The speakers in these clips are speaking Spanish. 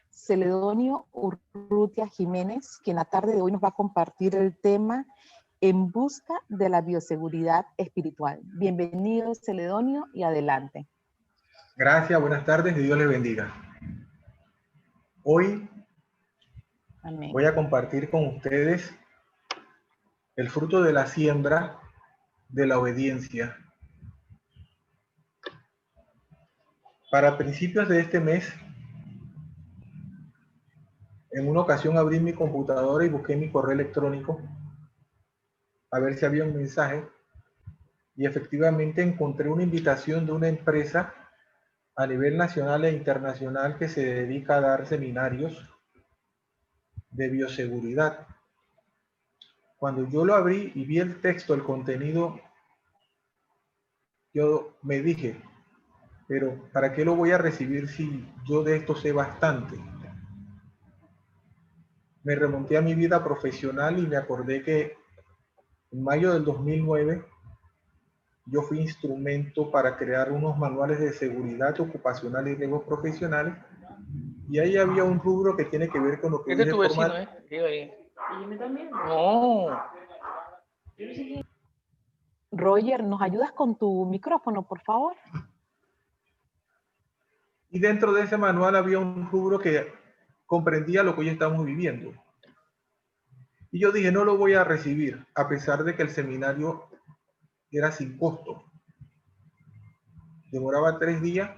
Celedonio Urrutia Jiménez, que en la tarde de hoy nos va a compartir el tema En busca de la bioseguridad espiritual. Bienvenido, Celedonio, y adelante. Gracias, buenas tardes y Dios les bendiga. Hoy Amén. Voy a compartir con ustedes el fruto de la siembra de la obediencia. Para principios de este mes, en una ocasión abrí mi computadora y busqué mi correo electrónico a ver si había un mensaje y efectivamente encontré una invitación de una empresa a nivel nacional e internacional que se dedica a dar seminarios de bioseguridad. Cuando yo lo abrí y vi el texto, el contenido, yo me dije, pero ¿para qué lo voy a recibir si yo de esto sé bastante? Me remonté a mi vida profesional y me acordé que en mayo del 2009 yo fui instrumento para crear unos manuales de seguridad ocupacional y riesgos profesionales, y ahí había un rubro que tiene que ver con lo que Es de dije tu vecino, formal. Digo ahí. ¿Y yo también? No. Roger, ¿nos ayudas con tu micrófono, por favor? Y dentro de ese manual había un rubro que comprendía lo que hoy estamos viviendo. Y yo dije, no lo voy a recibir, a pesar de que el seminario era sin costo. Demoraba 3 días,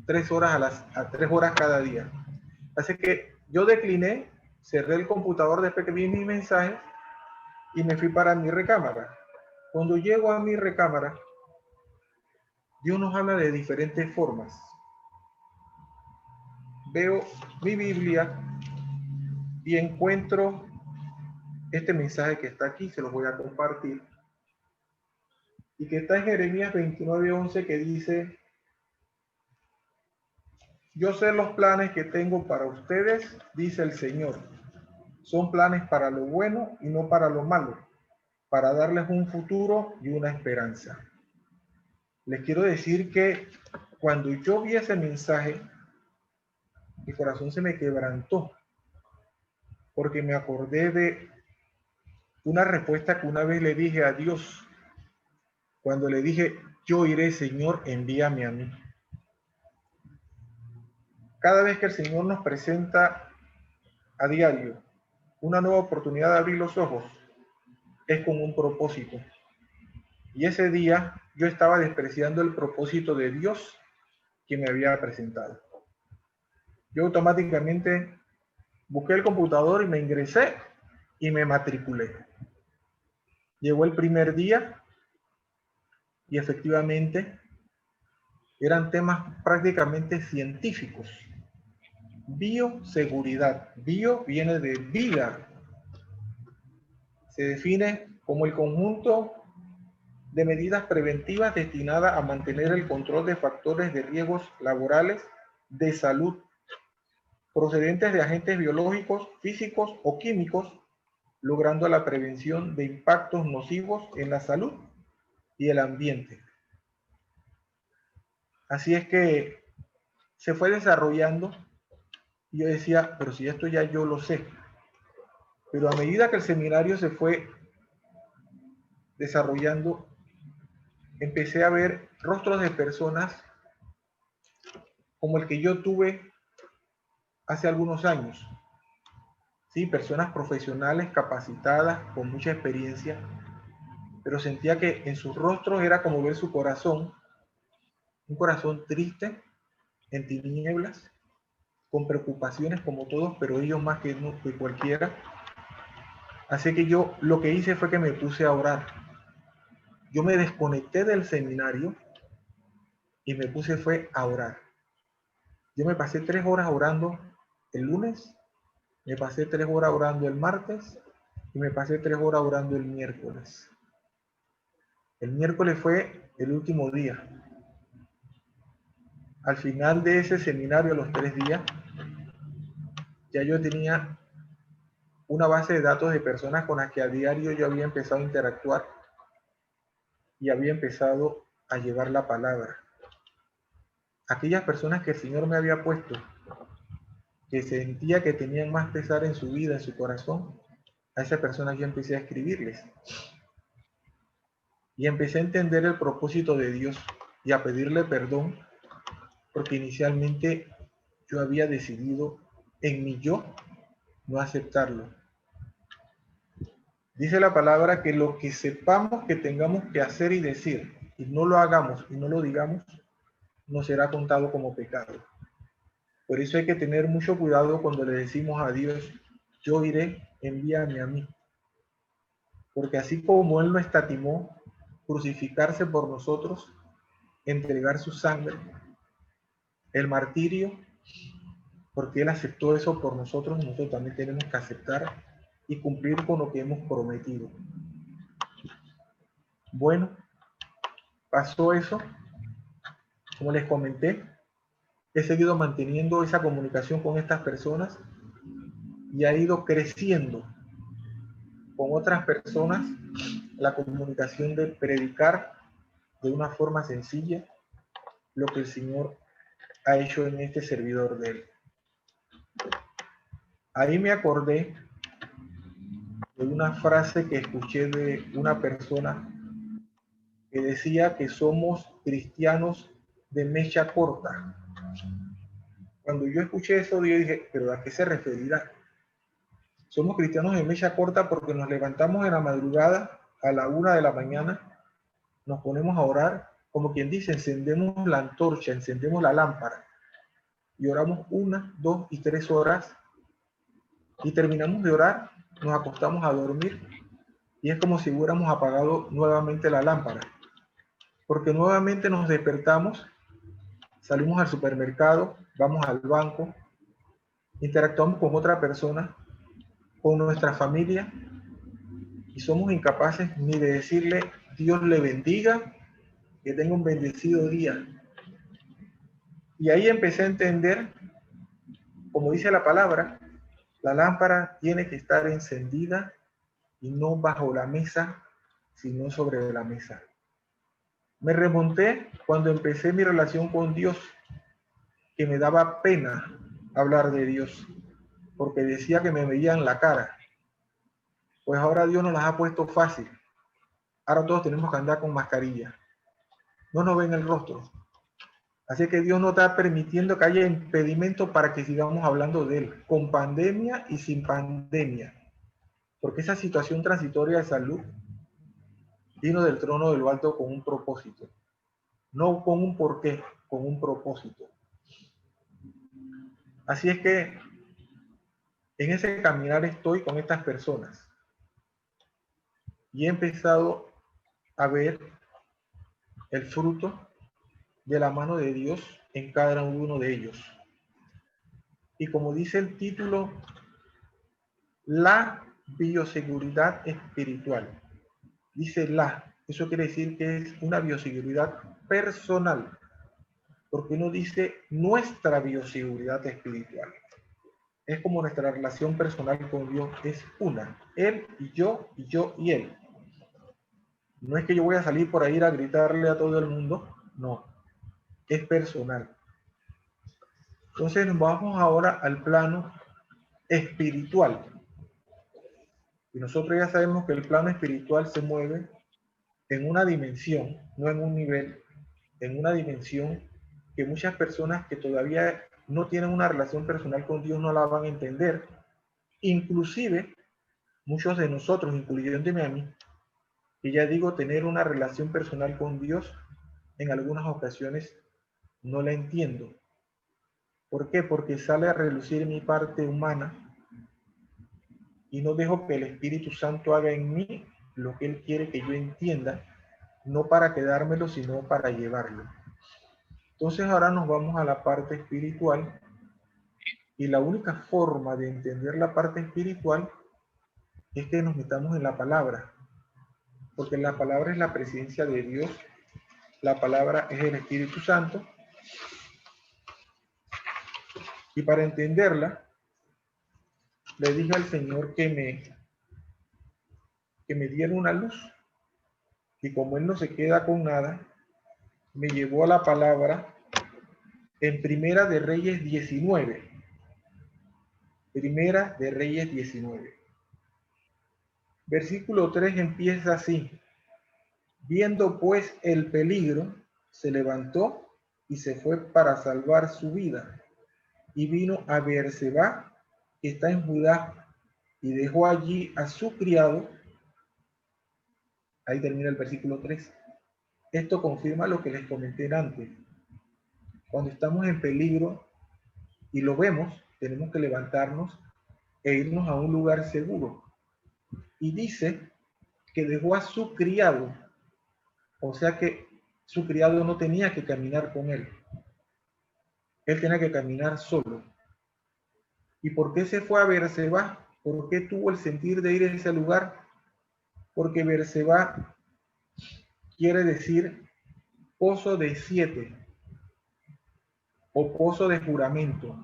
3 horas a 3 horas cada día. Así que yo decliné, cerré el computador después que vi mis mensajes y me fui para mi recámara. Cuando llego a mi recámara, Dios nos habla de diferentes formas. Veo mi Biblia y encuentro este mensaje que está aquí, se los voy a compartir, y que está en Jeremías 29:11, que dice: yo sé los planes que tengo para ustedes, dice el Señor. Son planes para lo bueno y no para lo malo, para darles un futuro y una esperanza. Les quiero decir que cuando yo vi ese mensaje, mi corazón se me quebrantó, porque me acordé de una respuesta que una vez le dije a Dios, cuando le dije, yo iré, Señor, envíame a mí. Cada vez que el Señor nos presenta a diario una nueva oportunidad de abrir los ojos, es con un propósito. Y ese día yo estaba despreciando el propósito de Dios que me había presentado. Yo automáticamente busqué el computador y me ingresé y me matriculé. Llegó el primer día y efectivamente eran temas prácticamente científicos. Bioseguridad. Bio viene de vida. Se define como el conjunto de medidas preventivas destinadas a mantener el control de factores de riesgos laborales de salud procedentes de agentes biológicos, físicos o químicos, logrando la prevención de impactos nocivos en la salud y el ambiente. Así es que se fue desarrollando y yo decía, pero si esto ya yo lo sé. Pero a medida que el seminario se fue desarrollando, empecé a ver rostros de personas como el que yo tuve hace algunos años. Sí, personas profesionales, capacitadas, con mucha experiencia, pero sentía que en sus rostros era como ver su corazón, un corazón triste, en tinieblas, con preocupaciones como todos, pero ellos más que cualquiera. Así que yo lo que hice fue que me puse a orar. Yo me desconecté del seminario y me puse fue a orar. Yo me pasé 3 horas orando el lunes, me pasé 3 horas orando el martes y me pasé 3 horas orando el miércoles. El miércoles fue el último día. Al final de ese seminario, a los 3 días, ya yo tenía una base de datos de personas con las que a diario yo había empezado a interactuar y había empezado a llevar la palabra. Aquellas personas que el Señor me había puesto que sentía que tenían más pesar en su vida, en su corazón, a esas personas yo empecé a escribirles. Y empecé a entender el propósito de Dios y a pedirle perdón, porque inicialmente yo había decidido en mi yo no aceptarlo. Dice la palabra que lo que sepamos que tengamos que hacer y decir, y no lo hagamos y no lo digamos, nos será contado como pecado. Por eso hay que tener mucho cuidado cuando le decimos a Dios, yo iré, envíame a mí. Porque así como Él no escatimó crucificarse por nosotros, entregar su sangre, el martirio, porque Él aceptó eso por nosotros, nosotros también tenemos que aceptar y cumplir con lo que hemos prometido. Bueno, pasó eso, como les comenté, he seguido manteniendo esa comunicación con estas personas y ha ido creciendo con otras personas la comunicación de predicar de una forma sencilla lo que el Señor ha hecho en este servidor de Él. Ahí me acordé de una frase que escuché de una persona que decía que somos cristianos de mecha corta. Cuando yo escuché eso, yo dije, ¿pero a qué se referirá? Somos cristianos de mecha corta porque nos levantamos en la madrugada a la 1 de la mañana, nos ponemos a orar, como quien dice, encendemos la antorcha, encendemos la lámpara y oramos 1, 2 y 3 horas y terminamos de orar, nos acostamos a dormir y es como si hubiéramos apagado nuevamente la lámpara, porque nuevamente nos despertamos, salimos al supermercado, vamos al banco, interactuamos con otra persona, con nuestra familia y somos incapaces ni de decirle Dios le bendiga, que tenga un bendecido día. Y ahí empecé a entender, como dice la palabra, la lámpara tiene que estar encendida y no bajo la mesa, sino sobre la mesa. Me remonté cuando empecé mi relación con Dios, que me daba pena hablar de Dios, porque decía que me veían la cara. Pues ahora Dios nos las ha puesto fácil. Ahora todos tenemos que andar con mascarilla. No nos ven el rostro. Así que Dios no está permitiendo que haya impedimento para que sigamos hablando de Él, con pandemia y sin pandemia. Porque esa situación transitoria de salud vino del trono de lo alto con un propósito. No con un porqué, con un propósito. Así es que en ese caminar estoy con estas personas. Y he empezado a ver el fruto de la mano de Dios en cada uno de ellos. Y como dice el título, la bioseguridad espiritual. Dice eso quiere decir que es una bioseguridad personal, porque no dice nuestra bioseguridad espiritual. Es como nuestra relación personal con Dios es una, Él y yo y Él. No es que yo voy a salir por ahí a gritarle a todo el mundo, no, es personal. Entonces nos vamos ahora al plano espiritual. Y nosotros ya sabemos que el plano espiritual se mueve en una dimensión, no en un nivel, en una dimensión que muchas personas que todavía no tienen una relación personal con Dios no la van a entender. Inclusive muchos de nosotros, incluyéndome a mí, que ya digo tener una relación personal con Dios, en algunas ocasiones no la entiendo. ¿Por qué? Porque sale a relucir mi parte humana y no dejo que el Espíritu Santo haga en mí lo que Él quiere que yo entienda, no para quedármelo, sino para llevarlo. Entonces ahora nos vamos a la parte espiritual y la única forma de entender la parte espiritual es que nos metamos en la palabra, porque la palabra es la presencia de Dios, la palabra es el Espíritu Santo, y para entenderla le dije al Señor que me diera una luz, y como Él no se queda con nada, me llevó a la palabra en Primera de Reyes 19. Primera de Reyes 19. Versículo 3 empieza así. Viendo pues el peligro, se levantó y se fue para salvar su vida. Y vino a Beerseba, que está en Judá, y dejó allí a su criado. Ahí termina el versículo 3. Esto confirma lo que les comenté antes. Cuando estamos en peligro y lo vemos, tenemos que levantarnos e irnos a un lugar seguro. Y dice que dejó a su criado, o sea que su criado no tenía que caminar con él. Él tenía que caminar solo. ¿Y por qué se fue a Beerseba? ¿Por qué tuvo el sentir de ir a ese lugar? Porque Beerseba quiere decir pozo de 7 o pozo de juramento.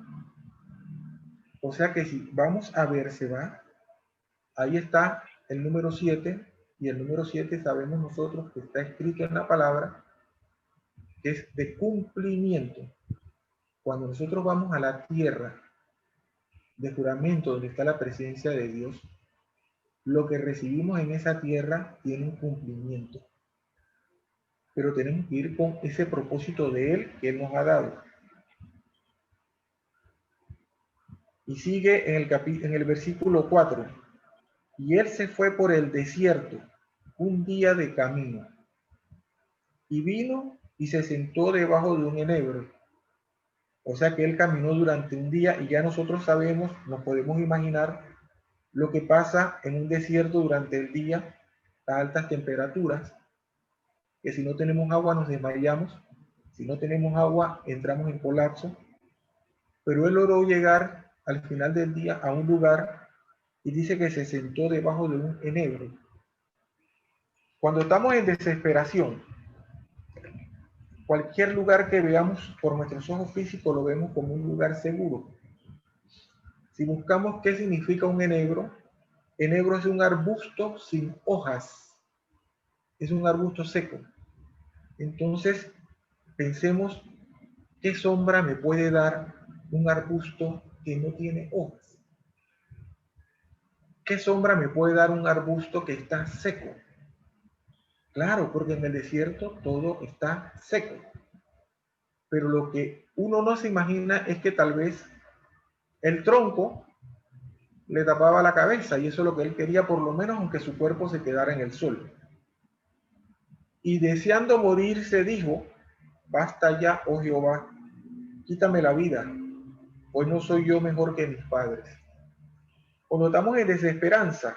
O sea que si vamos a Beerseba, ahí está el número 7, y el número 7 sabemos nosotros que está escrito en la palabra, que es de cumplimiento. Cuando nosotros vamos a la tierra de juramento, donde está la presencia de Dios, lo que recibimos en esa tierra tiene un cumplimiento. Pero tenemos que ir con ese propósito de Él que Él nos ha dado. Y sigue en el versículo 4. Y Él se fue por el desierto un día de camino. Y vino y se sentó debajo de un enebro. O sea que Él caminó durante un día, y ya nosotros sabemos, nos podemos imaginar lo que pasa en un desierto durante el día, a altas temperaturas, que si no tenemos agua nos desmayamos, si no tenemos agua entramos en colapso. Pero él logró llegar al final del día a un lugar y dice que se sentó debajo de un enebro. Cuando estamos en desesperación, cualquier lugar que veamos por nuestros ojos físicos lo vemos como un lugar seguro. Si buscamos qué significa un enebro es un arbusto sin hojas, es un arbusto seco. Entonces, pensemos qué sombra me puede dar un arbusto que no tiene hojas. ¿Qué sombra me puede dar un arbusto que está seco? Claro, porque en el desierto todo está seco. Pero lo que uno no se imagina es que tal vez el tronco le tapaba la cabeza, y eso es lo que él quería, por lo menos aunque su cuerpo se quedara en el sol. Y deseando morir se dijo: basta ya, oh Jehová, quítame la vida, pues no soy yo mejor que mis padres. Cuando estamos en desesperanza,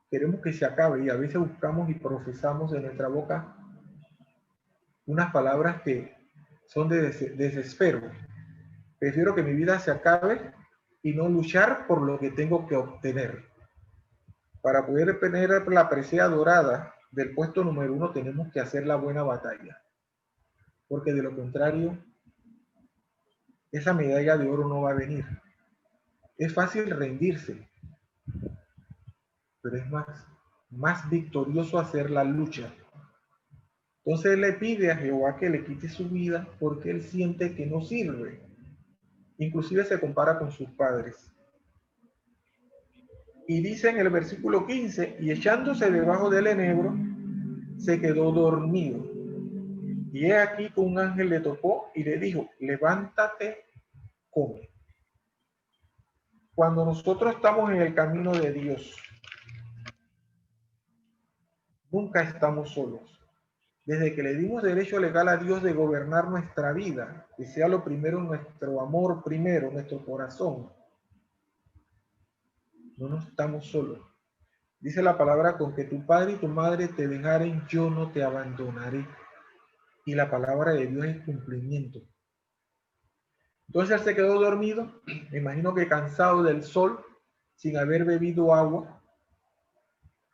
queremos que se acabe, y a veces buscamos y profesamos en nuestra boca unas palabras que son de desespero. Prefiero que mi vida se acabe y no luchar por lo que tengo que obtener. Para poder tener la presea dorada del puesto número 1 tenemos que hacer la buena batalla, porque de lo contrario esa medalla de oro no va a venir. Es fácil rendirse, pero es más victorioso hacer la lucha. Entonces él le pide a Jehová que le quite su vida porque él siente que no sirve. Inclusive se compara con sus padres. Y dice en el versículo 15, y echándose debajo del enebro, se quedó dormido. Y he aquí que un ángel le tocó y le dijo: levántate, come. Cuando nosotros estamos en el camino de Dios, nunca estamos solos. Desde que le dimos derecho legal a Dios de gobernar nuestra vida, que sea lo primero nuestro amor, primero nuestro corazón, no estamos solos. Dice la palabra: con que tu padre y tu madre te dejaren, yo no te abandonaré. Y la palabra de Dios es cumplimiento. Entonces él se quedó dormido, me imagino que cansado del sol, sin haber bebido agua.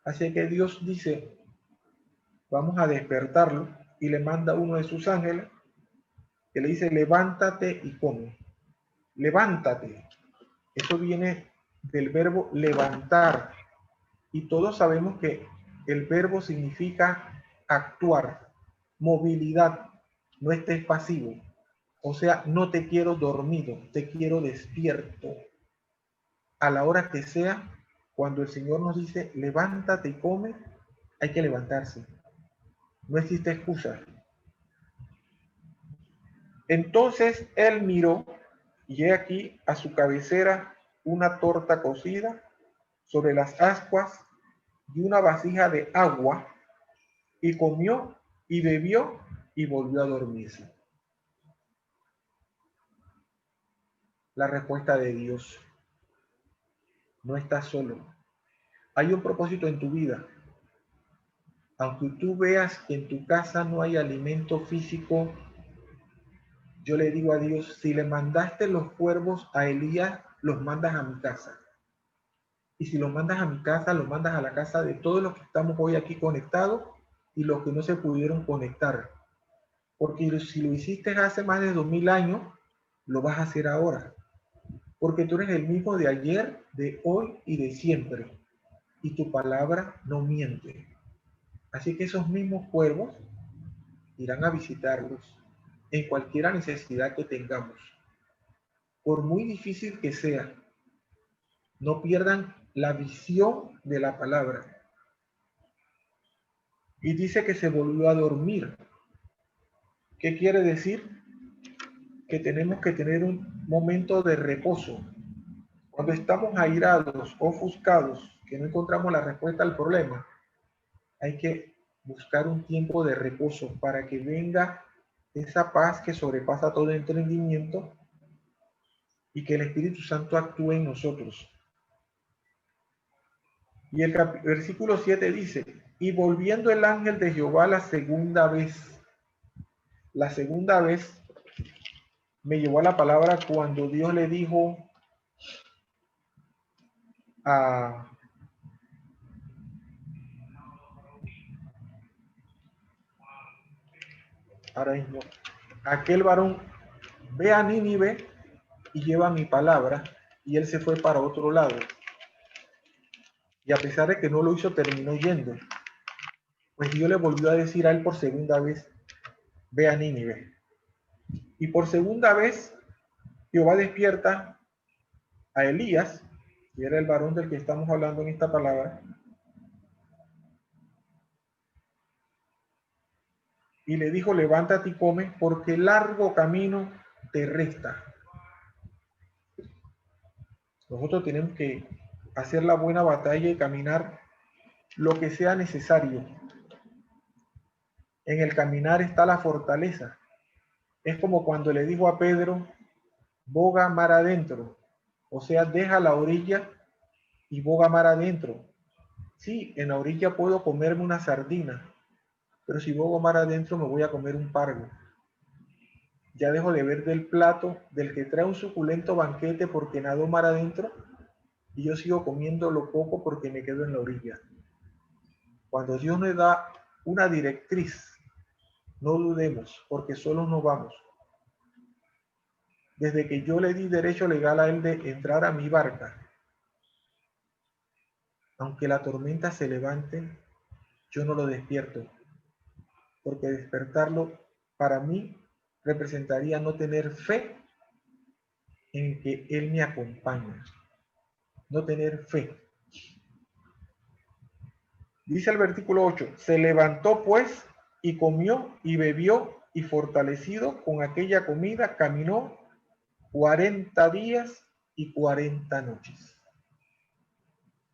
Así que Dios dice: vamos a despertarlo, y le manda uno de sus ángeles que le dice: levántate y come. Levántate. Eso viene del verbo levantar. Y todos sabemos que el verbo significa actuar, movilidad, no estés pasivo. O sea, no te quiero dormido, te quiero despierto. A la hora que sea, cuando el Señor nos dice, levántate y come, hay que levantarse. No existe excusa. Entonces él miró, y he aquí a su cabecera una torta cocida sobre las ascuas y una vasija de agua, y comió y bebió y volvió a dormirse. La respuesta de Dios: no estás solo. Hay un propósito en tu vida. Aunque tú veas que en tu casa no hay alimento físico, yo le digo a Dios, si le mandaste los cuervos a Elías, los mandas a mi casa. Y si los mandas a mi casa, los mandas a la casa de todos los que estamos hoy aquí conectados y los que no se pudieron conectar. Porque si lo hiciste hace más de 2000 años, lo vas a hacer ahora. Porque tú eres el mismo de ayer, de hoy y de siempre. Y tu palabra no miente. Así que esos mismos cuervos irán a visitarlos en cualquier necesidad que tengamos. Por muy difícil que sea, no pierdan la visión de la palabra. Y dice que se volvió a dormir. ¿Qué quiere decir? Que tenemos que tener un momento de reposo. Cuando estamos airados, ofuscados, que no encontramos la respuesta al problema, hay que buscar un tiempo de reposo para que venga esa paz que sobrepasa todo entendimiento y que el Espíritu Santo actúe en nosotros. Y el versículo 7 dice, y volviendo el ángel de Jehová la segunda vez me llevó a la palabra cuando Dios le dijo a ahora mismo, aquel varón, ve a Nínive y lleva mi palabra, y él se fue para otro lado. Y a pesar de que no lo hizo, terminó yendo. Pues Dios le volvió a decir a él por segunda vez, ve a Nínive. Y por segunda vez, Jehová despierta a Elías, que era el varón del que estamos hablando en esta palabra, y le dijo, levántate y come, porque largo camino te resta. Nosotros tenemos que hacer la buena batalla y caminar lo que sea necesario. En el caminar está la fortaleza. Es como cuando le dijo a Pedro, boga mar adentro. O sea, deja la orilla y boga mar adentro. Sí, en la orilla puedo comerme una sardina, pero si bogo mar adentro me voy a comer un pargo. Ya dejo de ver del plato del que trae un suculento banquete porque nadó mar adentro y yo sigo comiendo lo poco porque me quedo en la orilla. Cuando Dios nos da una directriz, no dudemos porque solos no vamos. Desde que yo le di derecho legal a él de entrar a mi barca, aunque la tormenta se levante, yo no lo despierto, porque despertarlo para mí representaría no tener fe en que él me acompaña, no tener fe. Dice el versículo 8, se levantó pues y comió y bebió y fortalecido con aquella comida caminó 40 días y 40 noches.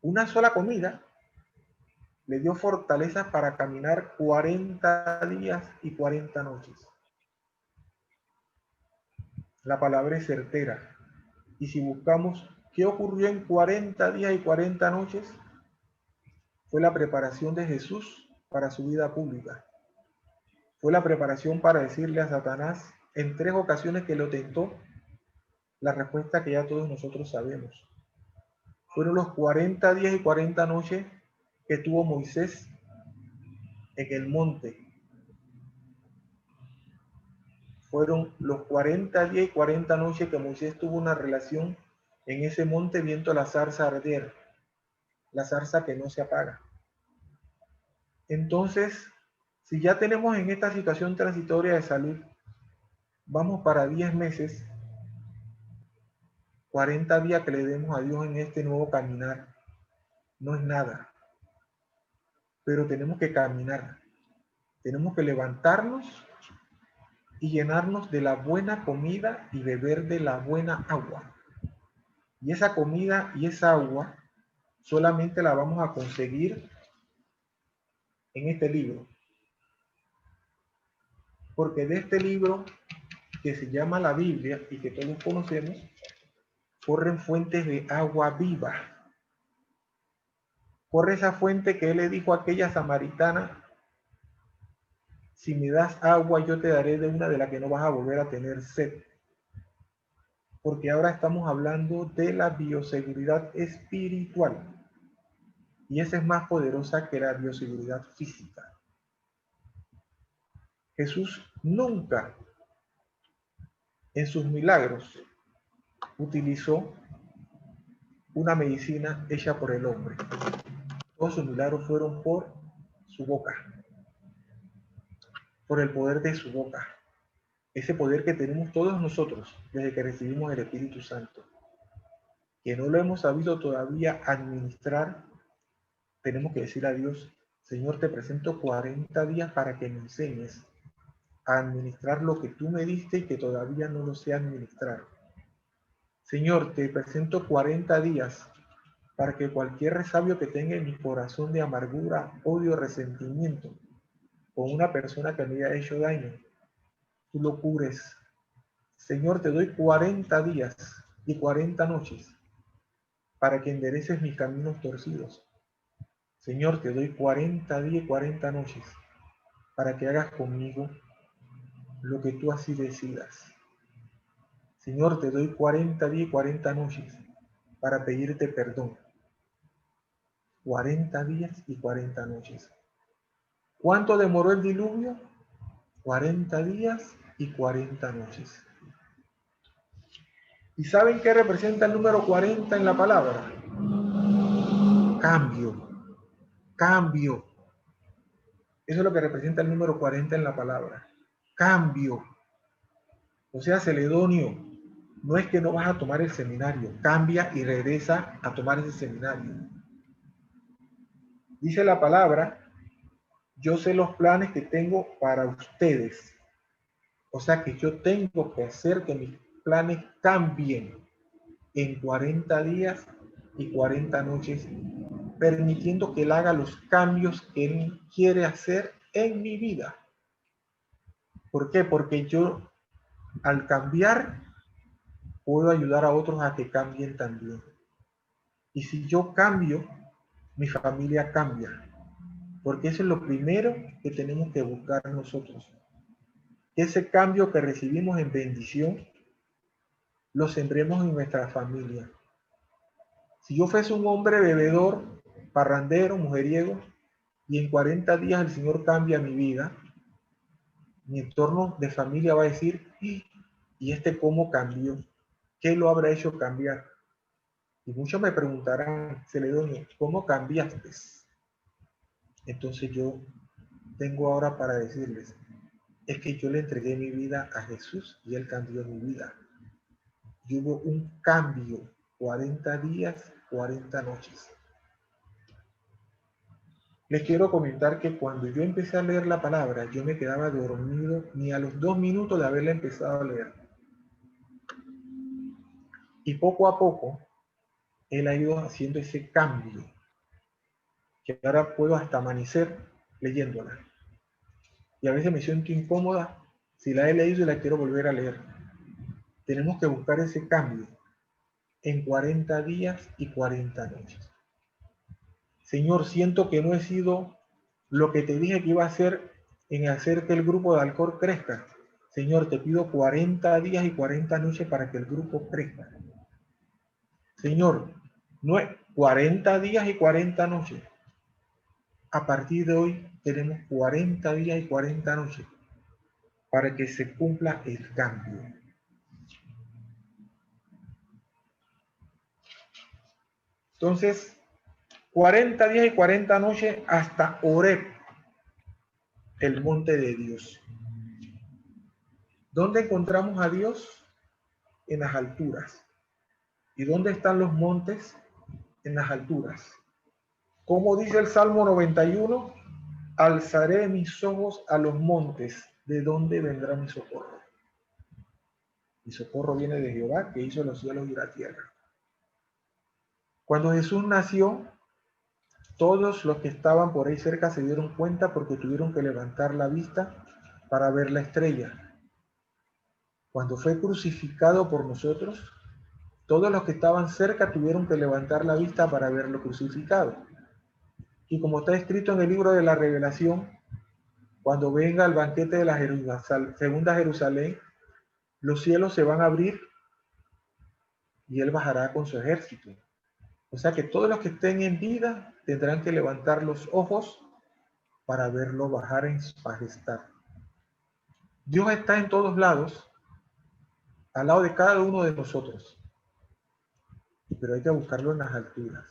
Una sola comida le dio fortaleza para caminar 40 días y 40 noches. La palabra es certera. Y si buscamos qué ocurrió en 40 días y 40 noches, fue la preparación de Jesús para su vida pública. Fue la preparación para decirle a Satanás en 3 ocasiones que lo tentó, la respuesta que ya todos nosotros sabemos. Fueron los 40 días y 40 noches que tuvo Moisés en el monte. Fueron los 40 días y 40 noches que Moisés tuvo una relación en ese monte viendo la zarza arder, la zarza que no se apaga. Entonces, si ya tenemos en esta situación transitoria de salud vamos para 10 meses, 40 días que le demos a Dios en este nuevo caminar. No es nada, pero tenemos que caminar. Tenemos que levantarnos y llenarnos de la buena comida y beber de la buena agua. Y esa comida y esa agua solamente la vamos a conseguir en este libro. Porque de este libro, que se llama la Biblia y que todos conocemos, corren fuentes de agua viva. Corre esa fuente que él le dijo a aquella samaritana: si me das agua, yo te daré de una de la que no vas a volver a tener sed. Porque ahora estamos hablando de la bioseguridad espiritual. Y esa es más poderosa que la bioseguridad física. Jesús nunca en sus milagros utilizó una medicina hecha por el hombre. Todos sus milagros fueron por su boca, por el poder de su boca. Ese poder que tenemos todos nosotros desde que recibimos el Espíritu Santo, que no lo hemos sabido todavía administrar. Tenemos que decir a Dios: Señor, te presento 40 días para que me enseñes a administrar lo que tú me diste y que todavía no lo sé administrar. Señor, te presento 40 días para que cualquier resabio que tenga en mi corazón de amargura, odio, resentimiento con una persona que me haya hecho daño, tú lo cures. Señor, te doy 40 días y 40 noches para que endereces mis caminos torcidos. Señor, te doy 40 días y 40 noches para que hagas conmigo lo que tú así decidas. Señor, te doy 40 días y 40 noches para pedirte perdón. 40 días y 40 noches. ¿Cuánto demoró el diluvio? 40 días y 40 noches. ¿Y saben qué representa el número 40 en la palabra? Cambio. Cambio. Eso es lo que representa el número 40 en la palabra. Cambio. O sea, Celedonio, no es que no vas a tomar el seminario, cambia y regresa a tomar ese seminario. Dice la palabra: yo sé los planes que tengo para ustedes. O sea que yo tengo que hacer que mis planes cambien en 40 días y 40 noches, permitiendo que Él haga los cambios que Él quiere hacer en mi vida. ¿Por qué? Porque yo, al cambiar, puedo ayudar a otros a que cambien también. Y si yo cambio, mi familia cambia. Porque eso es lo primero que tenemos que buscar nosotros. Ese cambio que recibimos en bendición, lo sembremos en nuestra familia. Si yo fuese un hombre bebedor, parrandero, mujeriego, y en 40 días el Señor cambia mi vida, mi entorno de familia va a decir: ¿y este cómo cambió? ¿Qué lo habrá hecho cambiar? Y muchos me preguntarán: Celedonio, ¿cómo cambiaste? Entonces yo tengo ahora para decirles: es que yo le entregué mi vida a Jesús y Él cambió mi vida. Y hubo un cambio, 40 días, 40 noches. Les quiero comentar que cuando yo empecé a leer la palabra, yo me quedaba dormido ni a los 2 minutos de haberla empezado a leer. Y poco a poco, Él ha ido haciendo ese cambio, que ahora puedo hasta amanecer leyéndola. Y a veces me siento incómoda si la he leído y la quiero volver a leer. Tenemos que buscar ese cambio en 40 días y 40 noches. Señor, siento que no he sido lo que te dije que iba a hacer en hacer que el grupo de Alcor crezca. Señor, te pido 40 días y 40 noches para que el grupo crezca. Señor, no es 40 días y 40 noches. A partir de hoy tenemos 40 días y 40 noches para que se cumpla el cambio. Entonces, 40 días y 40 noches hasta Horeb, el monte de Dios. ¿Dónde encontramos a Dios? En las alturas. ¿Y dónde están los montes? En las alturas. Como dice el Salmo 91, alzaré mis ojos a los montes, ¿de dónde vendrá mi socorro? Mi socorro viene de Jehová, que hizo los cielos y la tierra. Cuando Jesús nació, todos los que estaban por ahí cerca se dieron cuenta porque tuvieron que levantar la vista para ver la estrella. Cuando fue crucificado por nosotros, todos los que estaban cerca tuvieron que levantar la vista para verlo crucificado. Y como está escrito en el libro de la Revelación, cuando venga el banquete de la segunda Jerusalén, los cielos se van a abrir y él bajará con su ejército. O sea que todos los que estén en vida tendrán que levantar los ojos para verlo bajar en su majestad. Dios está en todos lados, al lado de cada uno de nosotros, pero hay que buscarlo en las alturas.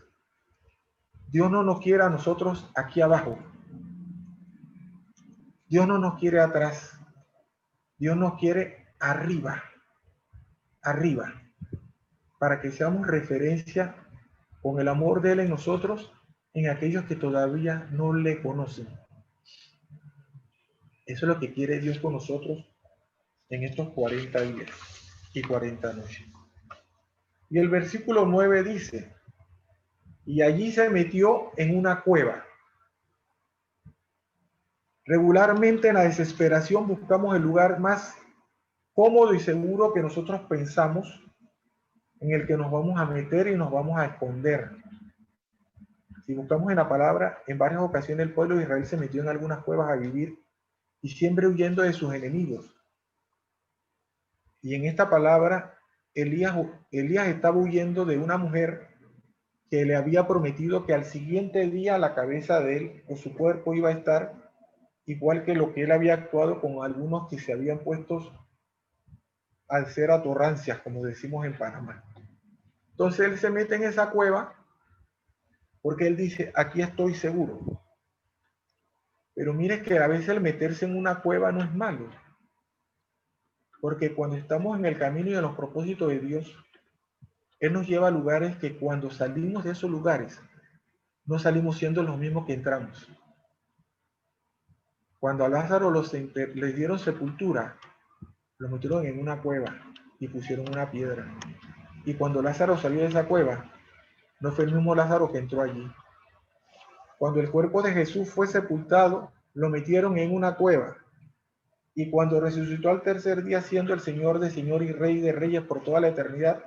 Dios no nos quiere a nosotros aquí abajo. Dios no nos quiere atrás. Dios nos quiere arriba, arriba, para que seamos referencia con el amor de Él en nosotros, en aquellos que todavía no le conocen. Eso es lo que quiere Dios con nosotros en estos 40 días y 40 noches. Y el versículo 9 dice, y allí se metió en una cueva. Regularmente en la desesperación buscamos el lugar más cómodo y seguro que nosotros pensamos, en el que nos vamos a meter y nos vamos a esconder. Si buscamos en la palabra, en varias ocasiones el pueblo de Israel se metió en algunas cuevas a vivir y siempre huyendo de sus enemigos. Y en esta palabra, Elías estaba huyendo de una mujer que le había prometido que al siguiente día la cabeza de él o su cuerpo iba a estar igual que lo que él había actuado con algunos que se habían puesto al ser atorrancias, como decimos en Panamá. Entonces él se mete en esa cueva porque él dice, aquí estoy seguro. Pero mire que a veces el meterse en una cueva no es malo. Porque cuando estamos en el camino y en los propósitos de Dios, Él nos lleva a lugares que cuando salimos de esos lugares, no salimos siendo los mismos que entramos. Cuando a Lázaro les dieron sepultura, lo metieron en una cueva y pusieron una piedra. Y cuando Lázaro salió de esa cueva, no fue el mismo Lázaro que entró allí. Cuando el cuerpo de Jesús fue sepultado, lo metieron en una cueva. Y cuando resucitó al tercer día, siendo el Señor de Señor y Rey de Reyes por toda la eternidad,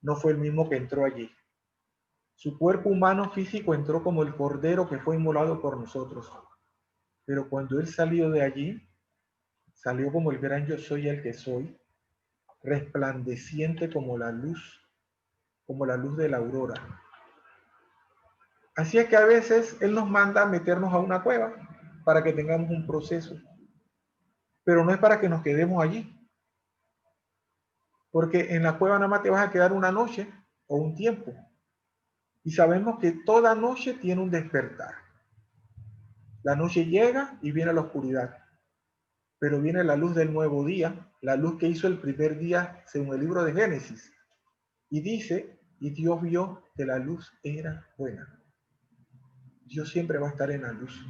no fue el mismo que entró allí. Su cuerpo humano físico entró como el cordero que fue inmolado por nosotros. Pero cuando él salió de allí, salió como el gran yo soy el que soy, resplandeciente como la luz de la aurora. Así es que a veces él nos manda a meternos a una cueva para que tengamos un proceso. Pero no es para que nos quedemos allí. Porque en la cueva nada más te vas a quedar una noche o un tiempo. Y sabemos que toda noche tiene un despertar. La noche llega y viene la oscuridad. Pero viene la luz del nuevo día, la luz que hizo el primer día según el libro de Génesis. Y dice, y Dios vio que la luz era buena. Dios siempre va a estar en la luz.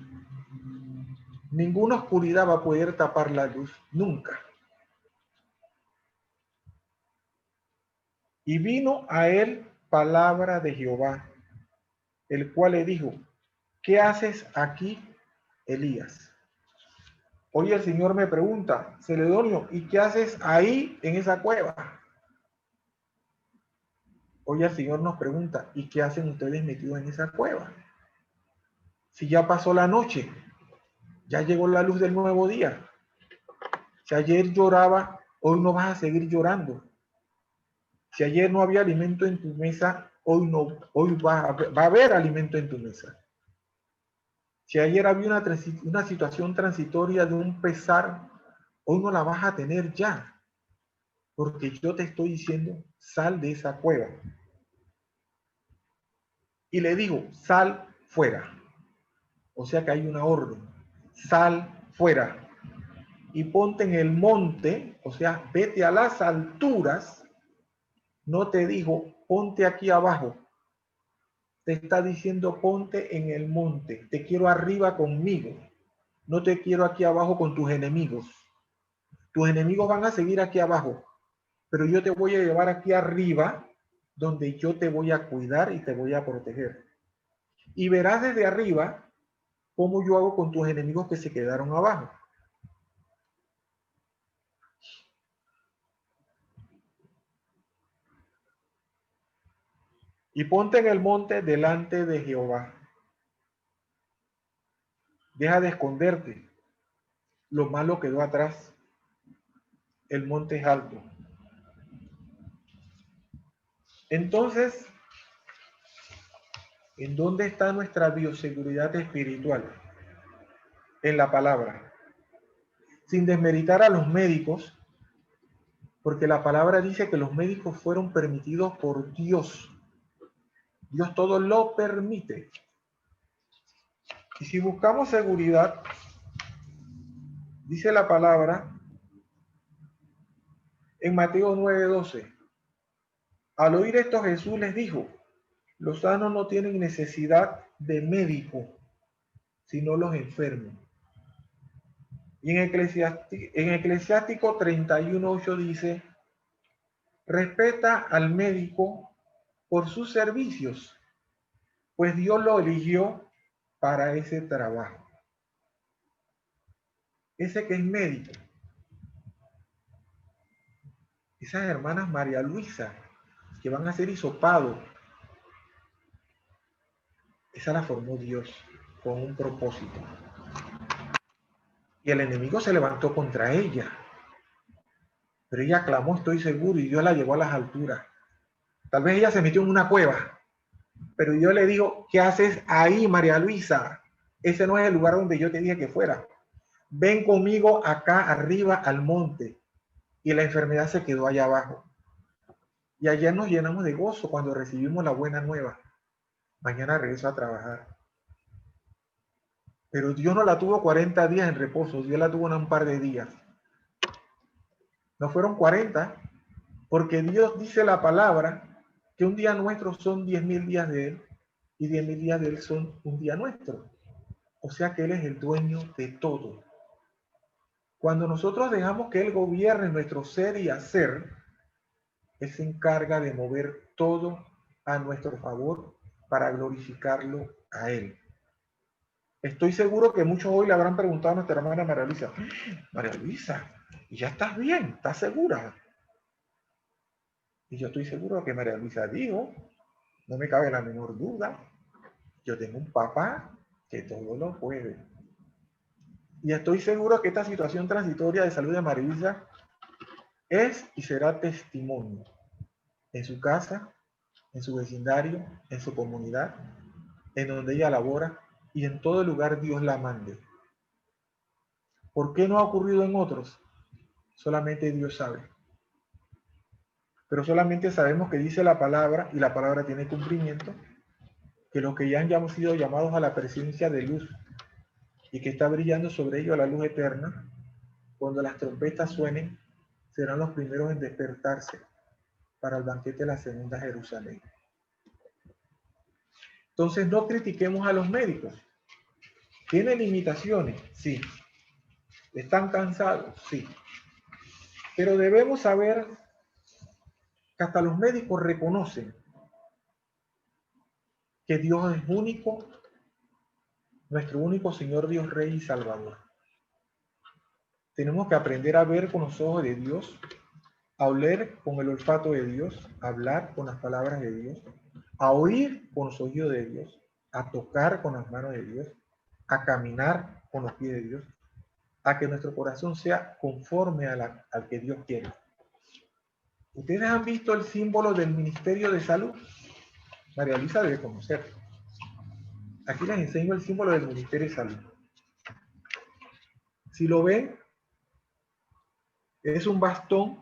Ninguna oscuridad va a poder tapar la luz, nunca. Y vino a él palabra de Jehová, el cual le dijo, ¿qué haces aquí, Elías? Hoy el Señor me pregunta, Celedonio, ¿y qué haces ahí en esa cueva? Hoy el Señor nos pregunta, ¿y qué hacen ustedes metidos en esa cueva? Si ya pasó la noche, ya llegó la luz del nuevo día. Si ayer lloraba, hoy no vas a seguir llorando. Si ayer no había alimento en tu mesa, hoy va a haber alimento en tu mesa. Si ayer había una situación transitoria de un pesar, hoy no la vas a tener ya. Porque yo te estoy diciendo, sal de esa cueva. Y le digo, sal fuera. O sea que hay una orden. Sal fuera. y ponte en el monte, o sea, vete a las alturas, no te dijo, ponte aquí abajo. Te está diciendo, ponte en el monte. Te quiero arriba conmigo. No te quiero aquí abajo con tus enemigos. Tus enemigos van a seguir aquí abajo, pero yo te voy a llevar aquí arriba, donde yo te voy a cuidar y te voy a proteger. Y verás desde arriba cómo yo hago con tus enemigos que se quedaron abajo. Y ponte en el monte delante de Jehová. Deja de esconderte. Lo malo quedó atrás. El monte es alto. Entonces, ¿en dónde está nuestra bioseguridad espiritual? En la palabra. Sin desmeritar a los médicos, porque la palabra dice que los médicos fueron permitidos por Dios. Dios todo lo permite. Y si buscamos seguridad, dice la palabra en Mateo 9:12. Al oír esto Jesús les dijo, los sanos no tienen necesidad de médico, sino los enfermos. Y en Eclesiástico 31:8 dice, respeta al médico por sus servicios, pues Dios lo eligió para ese trabajo. Ese que es médico. Esas hermanas María Luisa, que van a ser hisopados, esa la formó Dios con un propósito. Y el enemigo se levantó contra ella. Pero ella clamó, estoy seguro, y Dios la llevó a las alturas. Tal vez ella se metió en una cueva, pero Dios le dijo, ¿qué haces ahí, María Luisa? Ese no es el lugar donde yo te dije que fuera. Ven conmigo acá arriba al monte. Y la enfermedad se quedó allá abajo. Y ayer nos llenamos de gozo cuando recibimos la buena nueva. Mañana regreso a trabajar. Pero Dios no la tuvo 40 días en reposo, Dios la tuvo en un par de días. No fueron 40, porque Dios dice la palabra que un día nuestro son 10.000 días de Él y 10.000 días de Él son un día nuestro. O sea que Él es el dueño de todo. Cuando nosotros dejamos que Él gobierne nuestro ser y hacer, Él se encarga de mover todo a nuestro favor para glorificarlo a Él. Estoy seguro que muchos hoy le habrán preguntado a nuestra hermana María Luisa, ¿y ya estás bien? ¿Estás segura? Y yo estoy seguro que María Luisa dijo, no me cabe la menor duda, yo tengo un papá que todo lo puede. Y estoy seguro que esta situación transitoria de salud de María Luisa es y será testimonio en su casa, en su vecindario, en su comunidad, en donde ella labora y en todo lugar Dios la mande. ¿Por qué no ha ocurrido en otros? Solamente Dios sabe. Pero solamente sabemos que dice la palabra, y la palabra tiene cumplimiento, que los que ya han sido llamados a la presencia de luz y que está brillando sobre ellos la luz eterna, cuando las trompetas suenen, serán los primeros en despertarse para el banquete de la segunda Jerusalén. Entonces no critiquemos a los médicos. ¿Tienen limitaciones? Sí. ¿Están cansados? Sí. Pero debemos saber que hasta los médicos reconocen que Dios es único, nuestro único Señor, Dios, Rey y Salvador. Tenemos que aprender a ver con los ojos de Dios, a oler con el olfato de Dios, a hablar con las palabras de Dios, a oír con los oídos de Dios, a tocar con las manos de Dios, a caminar con los pies de Dios, a que nuestro corazón sea conforme al que Dios quiere. ¿Ustedes han visto el símbolo del Ministerio de Salud? María Luisa debe conocerlo. Aquí les enseño el símbolo del Ministerio de Salud. Si lo ven, es un bastón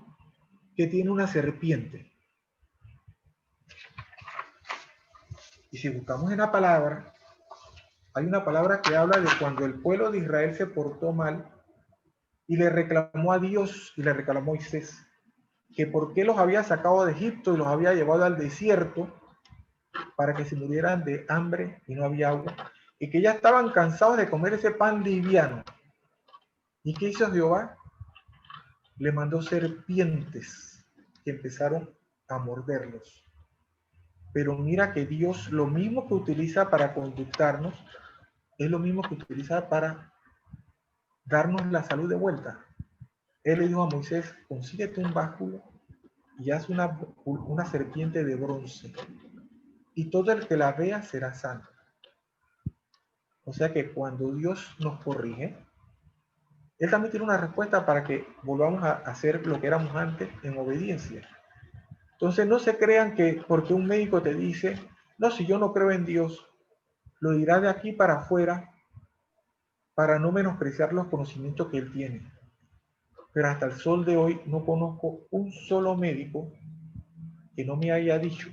que tiene una serpiente. Y si buscamos en la palabra, hay una palabra que habla de cuando el pueblo de Israel se portó mal y le reclamó a Dios y le reclamó a Moisés que por qué los había sacado de Egipto y los había llevado al desierto para que se murieran de hambre y no había agua, y que ya estaban cansados de comer ese pan liviano. ¿Y qué hizo Jehová? Le mandó serpientes que empezaron a morderlos. Pero mira que Dios lo mismo que utiliza para conductarnos, es lo mismo que utiliza para darnos la salud de vuelta. Él le dijo a Moisés, consíguete un báculo y haz una serpiente de bronce, y todo el que la vea será sano. O sea que cuando Dios nos corrige, Él también tiene una respuesta para que volvamos a hacer lo que éramos antes en obediencia. Entonces no se crean que porque un médico te dice, no, si yo no creo en Dios, lo dirá de aquí para afuera para no menospreciar los conocimientos que Él tiene. Pero hasta el sol de hoy no conozco un solo médico que no me haya dicho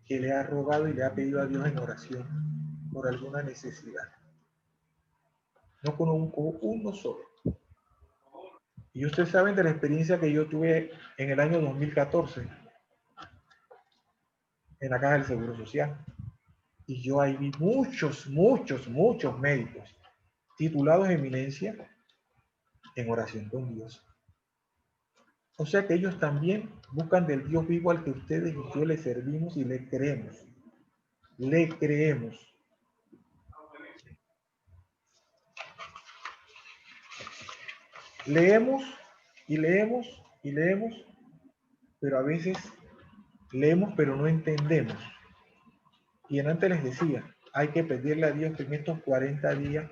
que le ha rogado y le ha pedido a Dios en oración por alguna necesidad. No conozco uno solo. Y ustedes saben de la experiencia que yo tuve en el año 2014 en la Caja del Seguro Social. Y yo ahí vi muchos médicos titulados de eminencia en oración con Dios. O sea que ellos también buscan del Dios vivo al que ustedes y yo le servimos y le creemos. Le creemos. Leemos y leemos y leemos, pero a veces leemos pero no entendemos. Y antes les decía, hay que pedirle a Dios que en estos 40 días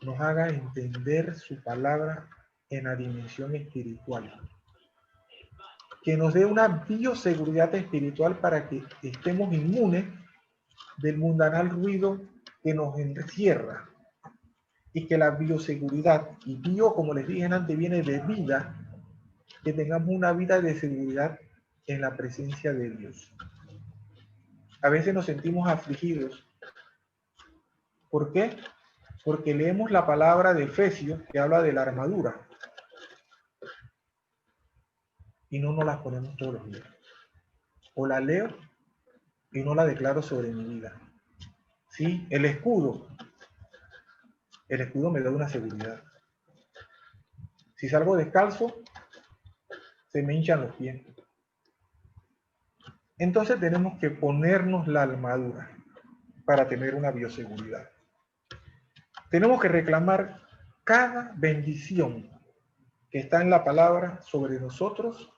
nos haga entender su palabra en la dimensión espiritual. Que nos dé una bioseguridad espiritual para que estemos inmunes del mundanal ruido que nos encierra. Y que la bioseguridad, y bio, como les dije antes, viene de vida, que tengamos una vida de seguridad en la presencia de Dios. A veces nos sentimos afligidos. ¿Por qué? Porque leemos la palabra de Efesios que habla de la armadura y no nos las ponemos todos los días. O la leo y no la declaro sobre mi vida. Sí, el escudo me da una seguridad. Si salgo descalzo, se me hinchan los pies. Entonces tenemos que ponernos la armadura para tener una bioseguridad. Tenemos que reclamar cada bendición que está en la palabra sobre nosotros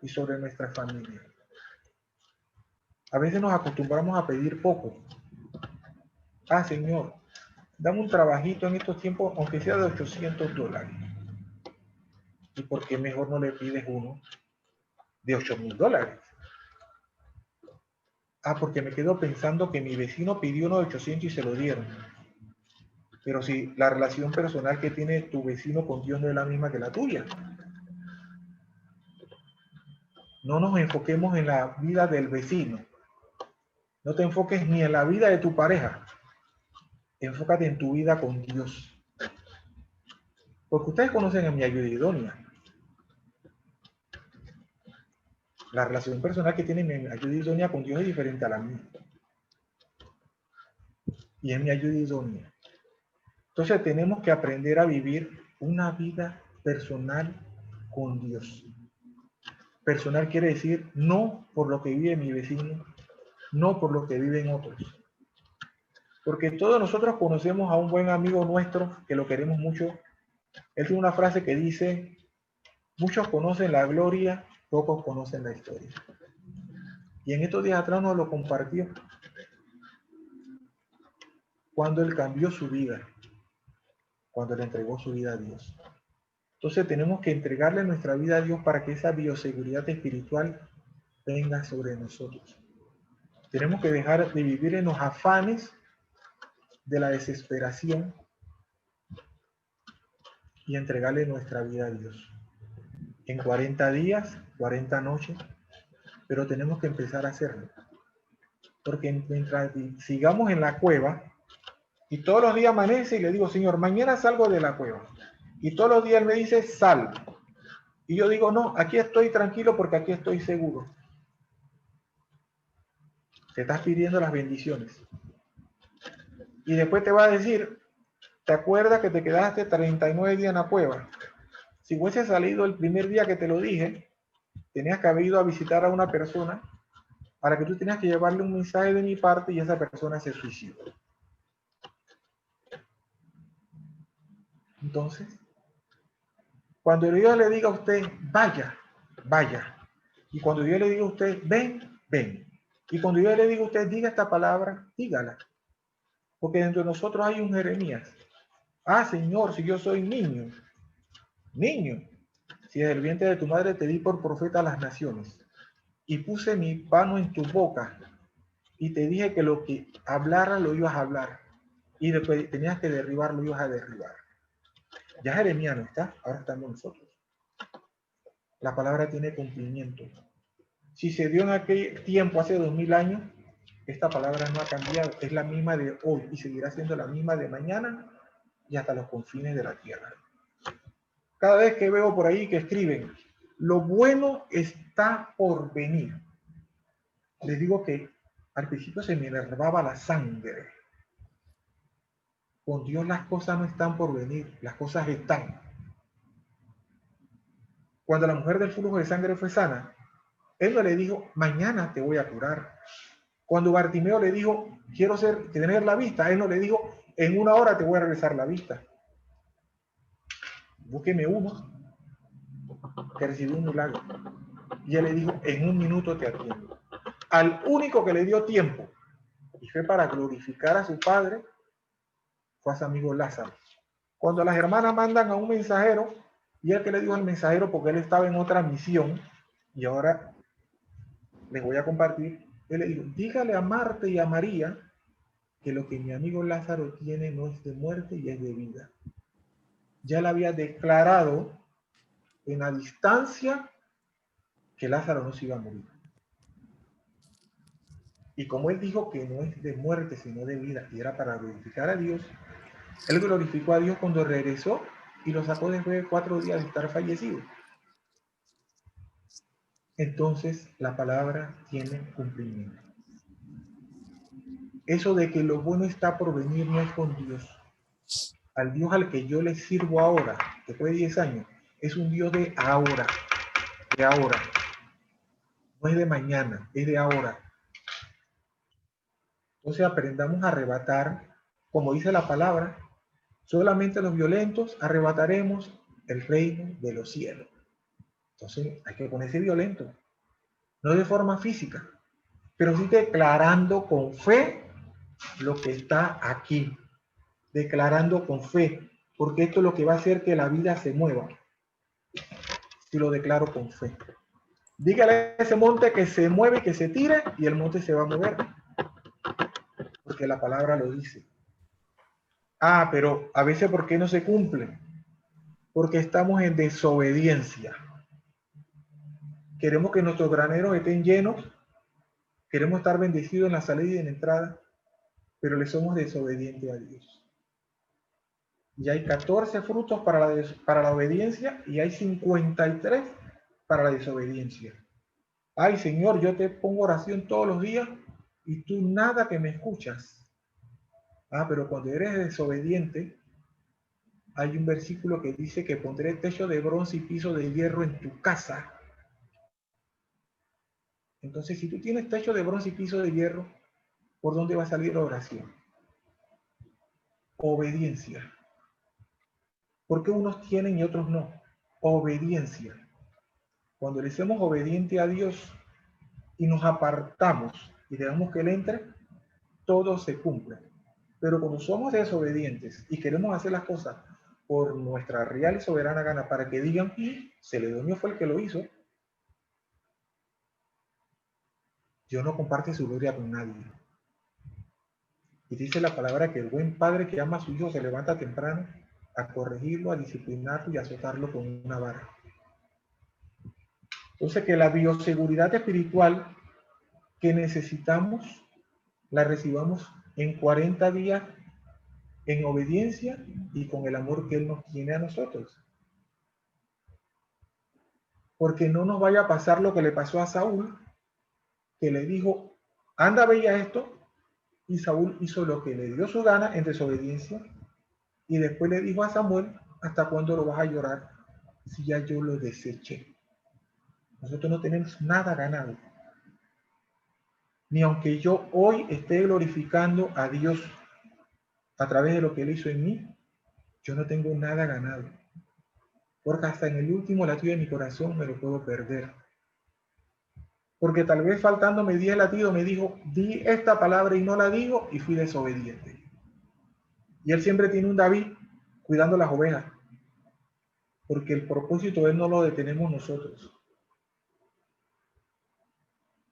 y sobre nuestra familia. A veces nos acostumbramos a pedir poco. Ah, Señor, dame un trabajito en estos tiempos, aunque sea de $800. ¿Y por qué mejor no le pides uno de $8,000? Ah, porque me quedo pensando que mi vecino pidió uno de 800 y se lo dieron. Pero si la relación personal que tiene tu vecino con Dios no es la misma que la tuya. No nos enfoquemos en la vida del vecino. No te enfoques ni en la vida de tu pareja. Enfócate en tu vida con Dios. Porque ustedes conocen a mi ayuda idónea. La relación personal que tiene mi ayuda idónea con Dios es diferente a la mía. Y es mi ayuda idónea. Entonces tenemos que aprender a vivir una vida personal con Dios. Personal quiere decir no por lo que vive mi vecino, no por lo que viven otros. Porque todos nosotros conocemos a un buen amigo nuestro que lo queremos mucho. Él tiene una frase que dice, muchos conocen la gloria, pocos conocen la historia. Y en estos días atrás nos lo compartió. Cuando él cambió su vida, cuando le entregó su vida a Dios. Entonces tenemos que entregarle nuestra vida a Dios para que esa bioseguridad espiritual venga sobre nosotros. Tenemos que dejar de vivir en los afanes de la desesperación y entregarle nuestra vida a Dios. En 40 días, 40 noches, pero tenemos que empezar a hacerlo. Porque mientras sigamos en la cueva, y todos los días amanece y le digo, Señor, mañana salgo de la cueva. Y todos los días él me dice, sal. Y yo digo, no, aquí estoy tranquilo porque aquí estoy seguro. Te estás pidiendo las bendiciones. Y después te va a decir, ¿te acuerdas que te quedaste 39 días en la cueva? Si hubiese salido el primer día que te lo dije, tenías que haber ido a visitar a una persona para que tú tenías que llevarle un mensaje de mi parte y esa persona se suicidó. Entonces, cuando yo le diga a usted, vaya, vaya. Y cuando yo le diga a usted, ven, ven. Y cuando yo le diga a usted, diga esta palabra, dígala. Porque dentro de nosotros hay un Jeremías. Ah, Señor, si yo soy niño, niño, si desde el vientre de tu madre te di por profeta a las naciones, y puse mi mano en tu boca, y te dije que lo que hablara lo ibas a hablar, y después tenías que derribar, lo ibas a derribar. Ya Jeremías no está, ahora estamos nosotros. La palabra tiene cumplimiento. Si se dio en aquel tiempo, hace 2000 años, esta palabra no ha cambiado, es la misma de hoy y seguirá siendo la misma de mañana y hasta los confines de la tierra. Cada vez que veo por ahí que escriben, lo bueno está por venir, les digo que al principio se me enervaba la sangre. Con Dios las cosas no están por venir, las cosas están. Cuando la mujer del flujo de sangre fue sana, él no le dijo, mañana te voy a curar. Cuando Bartimeo le dijo, quiero tener la vista, él no le dijo, en 1 hora te voy a regresar la vista. Búsqueme uno que recibió un milagro. Y él le dijo, en 1 minuto te atiendo. Al único que le dio tiempo, y fue para glorificar a su padre, fue a su amigo Lázaro. Cuando las hermanas mandan a un mensajero, y él que le dijo al mensajero, porque él estaba en otra misión, y ahora les voy a compartir, él le dijo, dígale a Marta y a María que lo que mi amigo Lázaro tiene no es de muerte y es de vida. Ya le había declarado en la distancia que Lázaro no se iba a morir. Y como él dijo que no es de muerte sino de vida y era para glorificar a Dios, él glorificó a Dios cuando regresó y lo sacó después de 4 días de estar fallecido. Entonces la palabra tiene cumplimiento. Eso de que lo bueno está por venir no es con Dios. Al Dios al que yo le sirvo ahora, después de 10 años, es un Dios de ahora, de ahora. No es de mañana, es de ahora. Entonces aprendamos a arrebatar, como dice la palabra, solamente los violentos arrebataremos el reino de los cielos. Entonces hay que ponerse violento, no de forma física, pero sí declarando con fe lo que está aquí, declarando con fe, porque esto es lo que va a hacer que la vida se mueva, si lo declaro con fe. Dígale a ese monte que se mueve, que se tire, y el monte se va a mover, porque la palabra lo dice. Ah, pero a veces ¿por qué no se cumple? Porque estamos en desobediencia. Queremos que nuestros graneros estén llenos, queremos estar bendecidos en la salida y en la entrada, pero le somos desobedientes a Dios. Y hay 14 frutos para la obediencia y hay 53 para la desobediencia. Ay, Señor, yo te pongo oración todos los días y tú nada que me escuchas. Ah, pero cuando eres desobediente, hay un versículo que dice que pondré techo de bronce y piso de hierro en tu casa. Entonces, si tú tienes techo de bronce y piso de hierro, ¿por dónde va a salir la oración? Obediencia. ¿Por qué unos tienen y otros no? Obediencia. Cuando le somos obedientes a Dios y nos apartamos y dejamos que Él entre, todo se cumple. Pero cuando somos desobedientes y queremos hacer las cosas por nuestra real y soberana gana para que digan, Celedonio fue el que lo hizo, Dios no comparte su gloria con nadie. Y dice la palabra que el buen padre que ama a su hijo se levanta temprano a corregirlo, a disciplinarlo y a azotarlo con una vara. Entonces, que la bioseguridad espiritual que necesitamos la recibamos en 40 días en obediencia y con el amor que Él nos tiene a nosotros. Porque no nos vaya a pasar lo que le pasó a Saúl, que le dijo, anda, veía esto, y Saúl hizo lo que le dio su gana en desobediencia, y después le dijo a Samuel, ¿hasta cuándo lo vas a llorar si ya yo lo deseché? Nosotros no tenemos nada ganado. Ni aunque yo hoy esté glorificando a Dios a través de lo que Él hizo en mí, yo no tengo nada ganado. Porque hasta en el último latido de mi corazón me lo puedo perder. Porque tal vez faltándome 10 latidos me dijo, di esta palabra y no la digo, y fui desobediente. Y Él siempre tiene un David cuidando las ovejas. Porque el propósito de Él no lo detenemos nosotros.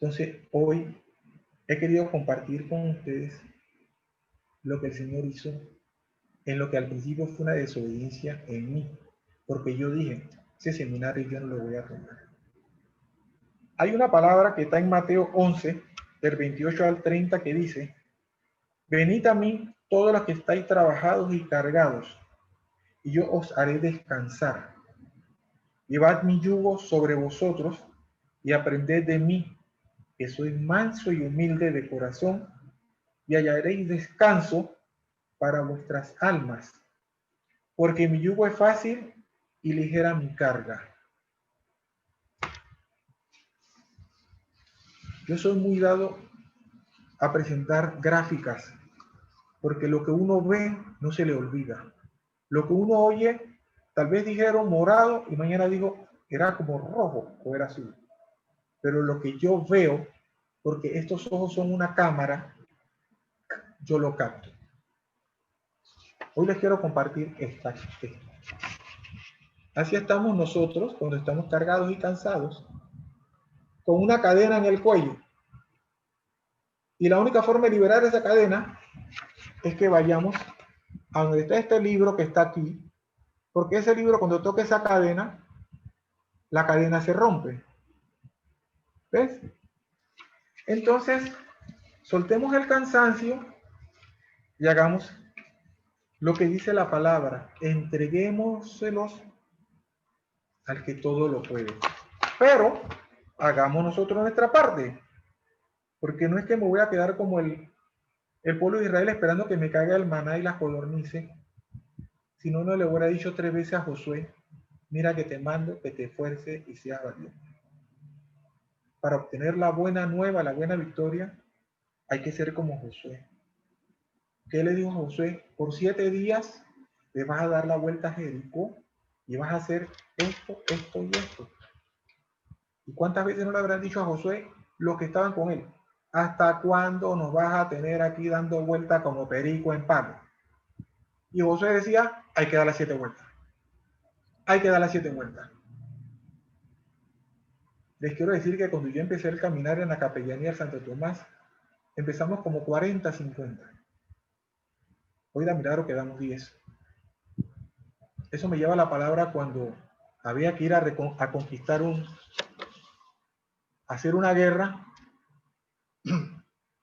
Entonces, hoy he querido compartir con ustedes lo que el Señor hizo en lo que al principio fue una desobediencia en mí. Porque yo dije, ese seminario yo no lo voy a tomar. Hay una palabra que está en Mateo 11, del 28 al 30, que dice, venid a mí todos los que estáis trabajados y cargados, y yo os haré descansar. Llevad mi yugo sobre vosotros y aprended de mí, que soy manso y humilde de corazón, y hallaréis descanso para vuestras almas, porque mi yugo es fácil y ligera mi carga. Yo soy muy dado a presentar gráficas, porque lo que uno ve no se le olvida. Lo que uno oye, tal vez dijeron morado y mañana digo, era como rojo o era azul. Pero lo que yo veo, porque estos ojos son una cámara, yo lo capto. Hoy les quiero compartir esta. Así estamos nosotros cuando estamos cargados y cansados, con una cadena en el cuello. Y la única forma de liberar esa cadena es que vayamos a donde está este libro que está aquí, porque ese libro cuando toca esa cadena, la cadena se rompe. ¿Ves? Entonces, soltemos el cansancio y hagamos lo que dice la palabra. Entreguémoselos al que todo lo puede. Pero hagamos nosotros nuestra parte. Porque no es que me voy a quedar como el pueblo de Israel esperando que me caiga el maná y las codornices. Si no, no le hubiera dicho 3 veces a Josué, mira que te mando, que te esfuerces y seas valiente. Para obtener la buena nueva, la buena victoria, hay que ser como Josué. ¿Qué le dijo a Josué? Por 7 días le vas a dar la vuelta a Jericó y vas a hacer esto, esto y esto. ¿Y cuántas veces no le habrán dicho a Josué los que estaban con él? ¿Hasta cuándo nos vas a tener aquí dando vueltas como perico en palo? Y Josué decía, hay que dar las 7 vueltas. Hay que dar las 7 vueltas. Les quiero decir que cuando yo empecé a caminar en la capellanía de Santo Tomás, empezamos como 40, 50. Hoy da milagro que damos 10. Eso me lleva a la palabra cuando había que ir a conquistar hacer una guerra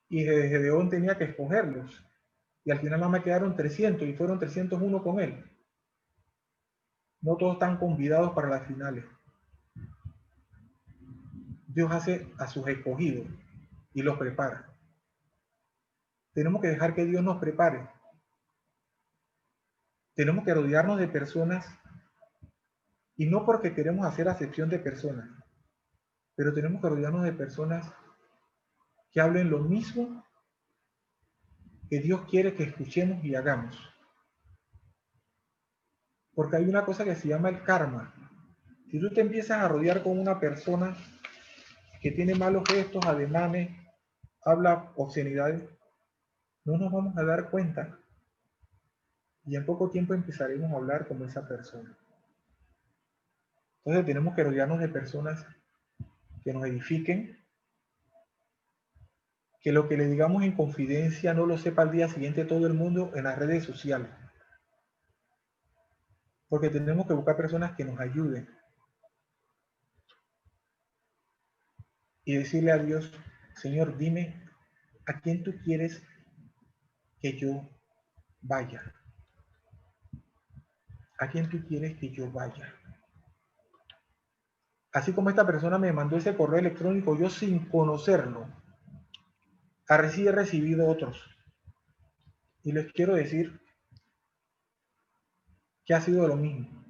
y Gedeón tenía que escogerlos. Y al final no me quedaron 300 y fueron 301 con él. No todos están convidados para las finales. Dios hace a sus escogidos y los prepara. Tenemos que dejar que Dios nos prepare. Tenemos que rodearnos de personas y no porque queremos hacer acepción de personas, pero tenemos que rodearnos de personas que hablen lo mismo que Dios quiere que escuchemos y hagamos. Porque hay una cosa que se llama el karma. Si tú te empiezas a rodear con una persona que tiene malos gestos, ademanes, habla obscenidades, no nos vamos a dar cuenta. Y en poco tiempo empezaremos a hablar como esa persona. Entonces tenemos que rodearnos de personas que nos edifiquen, que lo que le digamos en confidencia no lo sepa al día siguiente todo el mundo en las redes sociales. Porque tenemos que buscar personas que nos ayuden. Y decirle a Dios, Señor, dime a quién tú quieres que yo vaya. ¿a quién tú quieres que yo vaya? Así como esta persona me mandó ese correo electrónico, yo sin conocerlo, he recibido otros. Y les quiero decir que ha sido lo mismo.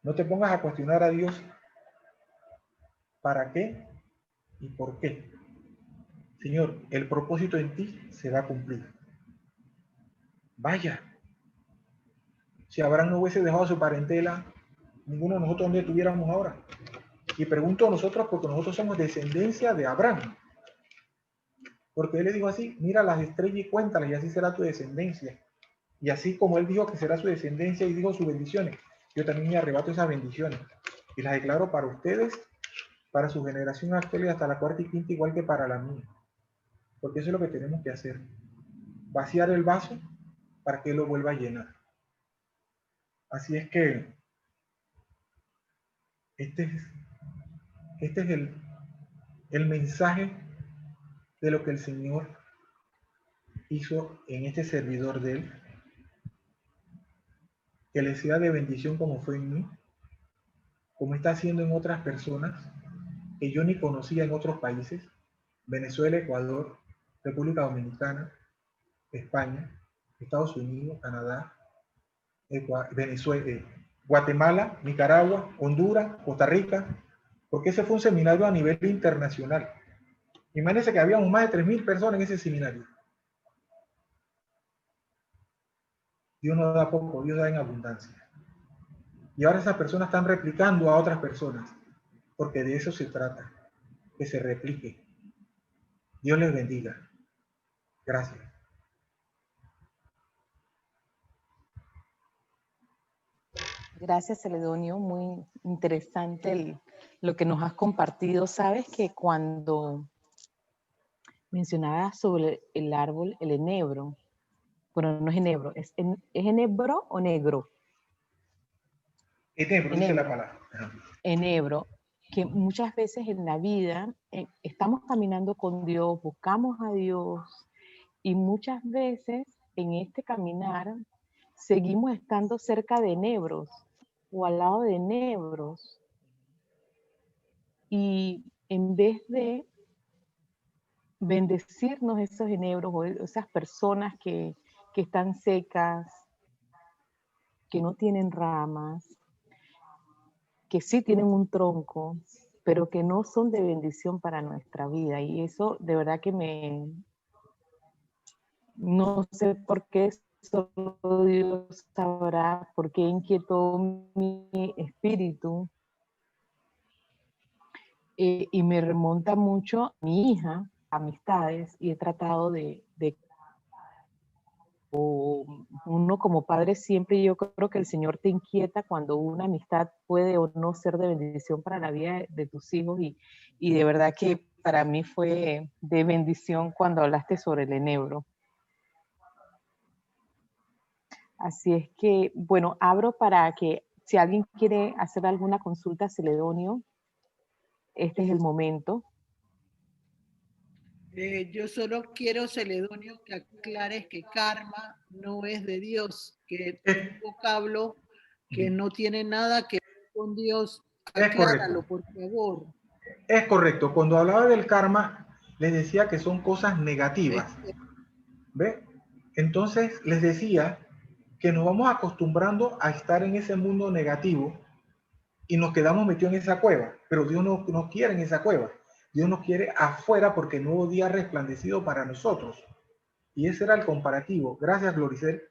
No te pongas a cuestionar a Dios para qué y por qué. Señor, el propósito en ti se va a cumplir. Vaya. Si Abraham no hubiese dejado su parentela, ninguno de nosotros donde estuviéramos ahora. Y pregunto a nosotros porque nosotros somos descendencia de Abraham. Porque él le dijo así, mira las estrellas y cuéntalas y así será tu descendencia. Y así como él dijo que será su descendencia y dijo sus bendiciones, yo también me arrebato esas bendiciones y las declaro para ustedes, para su generación actual y hasta la cuarta y quinta, igual que para la mía. Porque eso es lo que tenemos que hacer. Vaciar el vaso para que él lo vuelva a llenar. Así es que este es el mensaje de lo que el Señor hizo en este servidor de él. Que le sea de bendición como fue en mí, como está haciendo en otras personas que yo ni conocía en otros países, Venezuela, Ecuador, República Dominicana, España, Estados Unidos, Canadá, Venezuela, Guatemala, Nicaragua, Honduras, Costa Rica, porque ese fue un seminario a nivel internacional. Imagínense que habíamos más de 3,000 personas en ese seminario. Dios no da poco, Dios da en abundancia. Y ahora esas personas están replicando a otras personas, porque de eso se trata, que se replique. Dios les bendiga. Gracias. Gracias, Celedonio. Muy interesante lo que nos has compartido. Sabes que cuando mencionabas sobre el árbol, el enebro, bueno, no es enebro, ¿es enebro o negro? Enebro, dice la palabra. Enebro, que muchas veces en la vida estamos caminando con Dios, buscamos a Dios, y muchas veces en este caminar seguimos estando cerca de enebros o al lado de enebros. Y en vez de bendecirnos esos enebros o esas personas que están secas, que no tienen ramas, que sí tienen un tronco, pero que no son de bendición para nuestra vida. Y eso de verdad que no sé por qué, solo Dios sabrá por qué inquietó mi espíritu. Y me remonta mucho a mi hija, amistades, y he tratado de uno como padre siempre, yo creo que el Señor te inquieta cuando una amistad puede o no ser de bendición para la vida de tus hijos, y de verdad que para mí fue de bendición cuando hablaste sobre el enebro. Así es que, bueno, abro para que si alguien quiere hacer alguna consulta a Celedonio, este es el momento. Yo solo quiero, Celedonio, que aclares que karma no es de Dios, que es un vocablo que no tiene nada que ver con Dios. Acláralo, por favor. Es correcto. Cuando hablaba del karma, les decía que son cosas negativas. ¿Ve? Entonces les decía que nos vamos acostumbrando a estar en ese mundo negativo y nos quedamos metidos en esa cueva, pero Dios no nos quiere en esa cueva. Dios nos quiere afuera porque el nuevo día ha resplandecido para nosotros. Y ese era el comparativo. Gracias, Gloricel,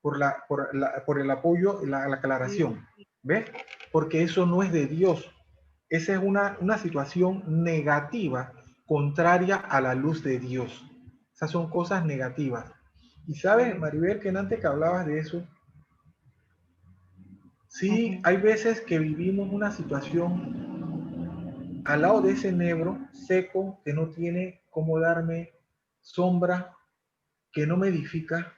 por el apoyo, la aclaración. ¿Ves? Porque eso no es de Dios. Esa es una situación negativa, contraria a la luz de Dios. Esas son cosas negativas. Y sabes, Maribel, que antes que hablabas de eso, sí, hay veces que vivimos una situación al lado de ese enebro seco que no tiene cómo darme sombra, que no me edifica,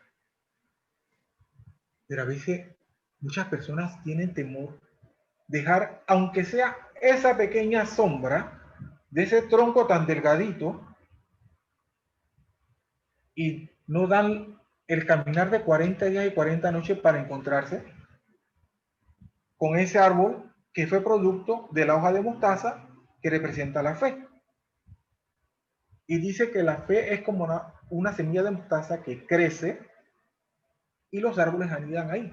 pero a veces muchas personas tienen temor dejar, aunque sea esa pequeña sombra de ese tronco tan delgadito, y no dan el caminar de 40 días y 40 noches para encontrarse, con ese árbol que fue producto de la hoja de mostaza que representa la fe. Y dice que la fe es como una semilla de mostaza que crece y los árboles anidan ahí.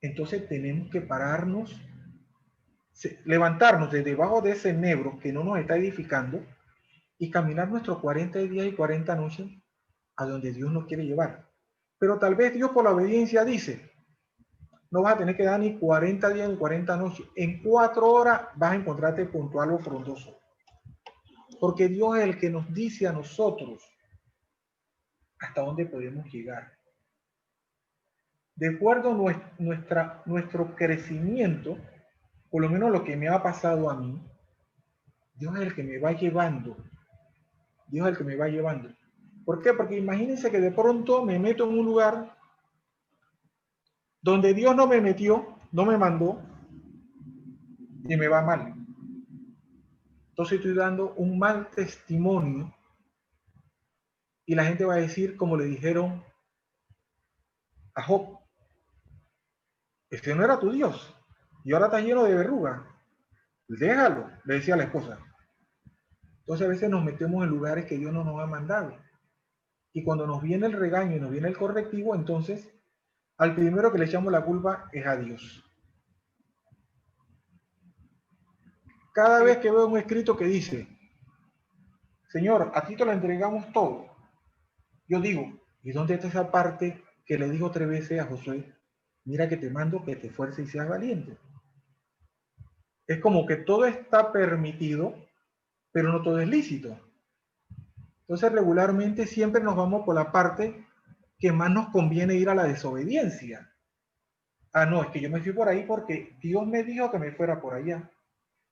Entonces tenemos que pararnos, levantarnos de debajo de ese enebro que no nos está edificando y caminar nuestros 40 días y 40 noches a donde Dios nos quiere llevar. Pero tal vez Dios por la obediencia dice, no vas a tener que dar ni 40 días ni 40 noches. En 4 horas vas a encontrarte con tu árbol frondoso. Porque Dios es el que nos dice a nosotros hasta dónde podemos llegar. De acuerdo a nuestro crecimiento, por lo menos lo que me ha pasado a mí, Dios es el que me va llevando. Dios es el que me va llevando. ¿Por qué? Porque imagínense que de pronto me meto en un lugar donde Dios no me metió, no me mandó, y me va mal. Entonces estoy dando un mal testimonio y la gente va a decir, como le dijeron a Job, este no era tu Dios y ahora está lleno de verrugas. Déjalo, le decía a la esposa. Entonces a veces nos metemos en lugares que Dios no nos ha mandado. Y cuando nos viene el regaño y nos viene el correctivo, entonces al primero que le echamos la culpa es a Dios. Cada vez que veo un escrito que dice, Señor, a ti te lo entregamos todo, yo digo, ¿y dónde está esa parte que le dijo 3 veces a Josué? Mira que te mando que te esfuerces y seas valiente. Es como que todo está permitido, pero no todo es lícito. Entonces regularmente siempre nos vamos por la parte que más nos conviene ir a la desobediencia. Ah, no, es que yo me fui por ahí porque Dios me dijo que me fuera por allá.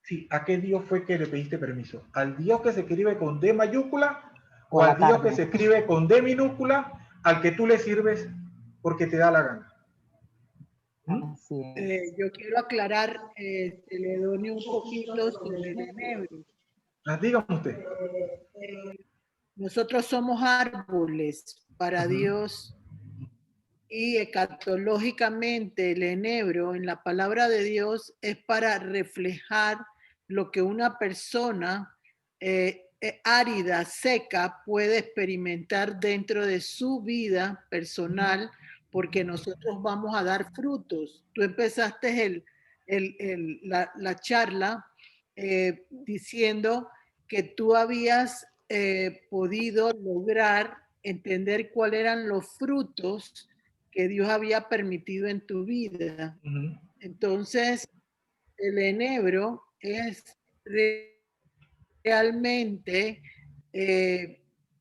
Sí, ¿a qué Dios fue que le pediste permiso? ¿Al Dios que se escribe con D mayúscula o al Dios que se escribe con D minúscula al que tú le sirves porque te da la gana? Yo quiero aclarar, le doy un poquito sobre el enebro. Dígame usted. Nosotros somos árboles para Dios y escatológicamente el enebro en la palabra de Dios es para reflejar lo que una persona árida, seca, puede experimentar dentro de su vida personal, porque nosotros vamos a dar frutos. Tú empezaste la charla diciendo que tú habías podido lograr entender cuáles eran los frutos que Dios había permitido en tu vida. Entonces, el enebro es realmente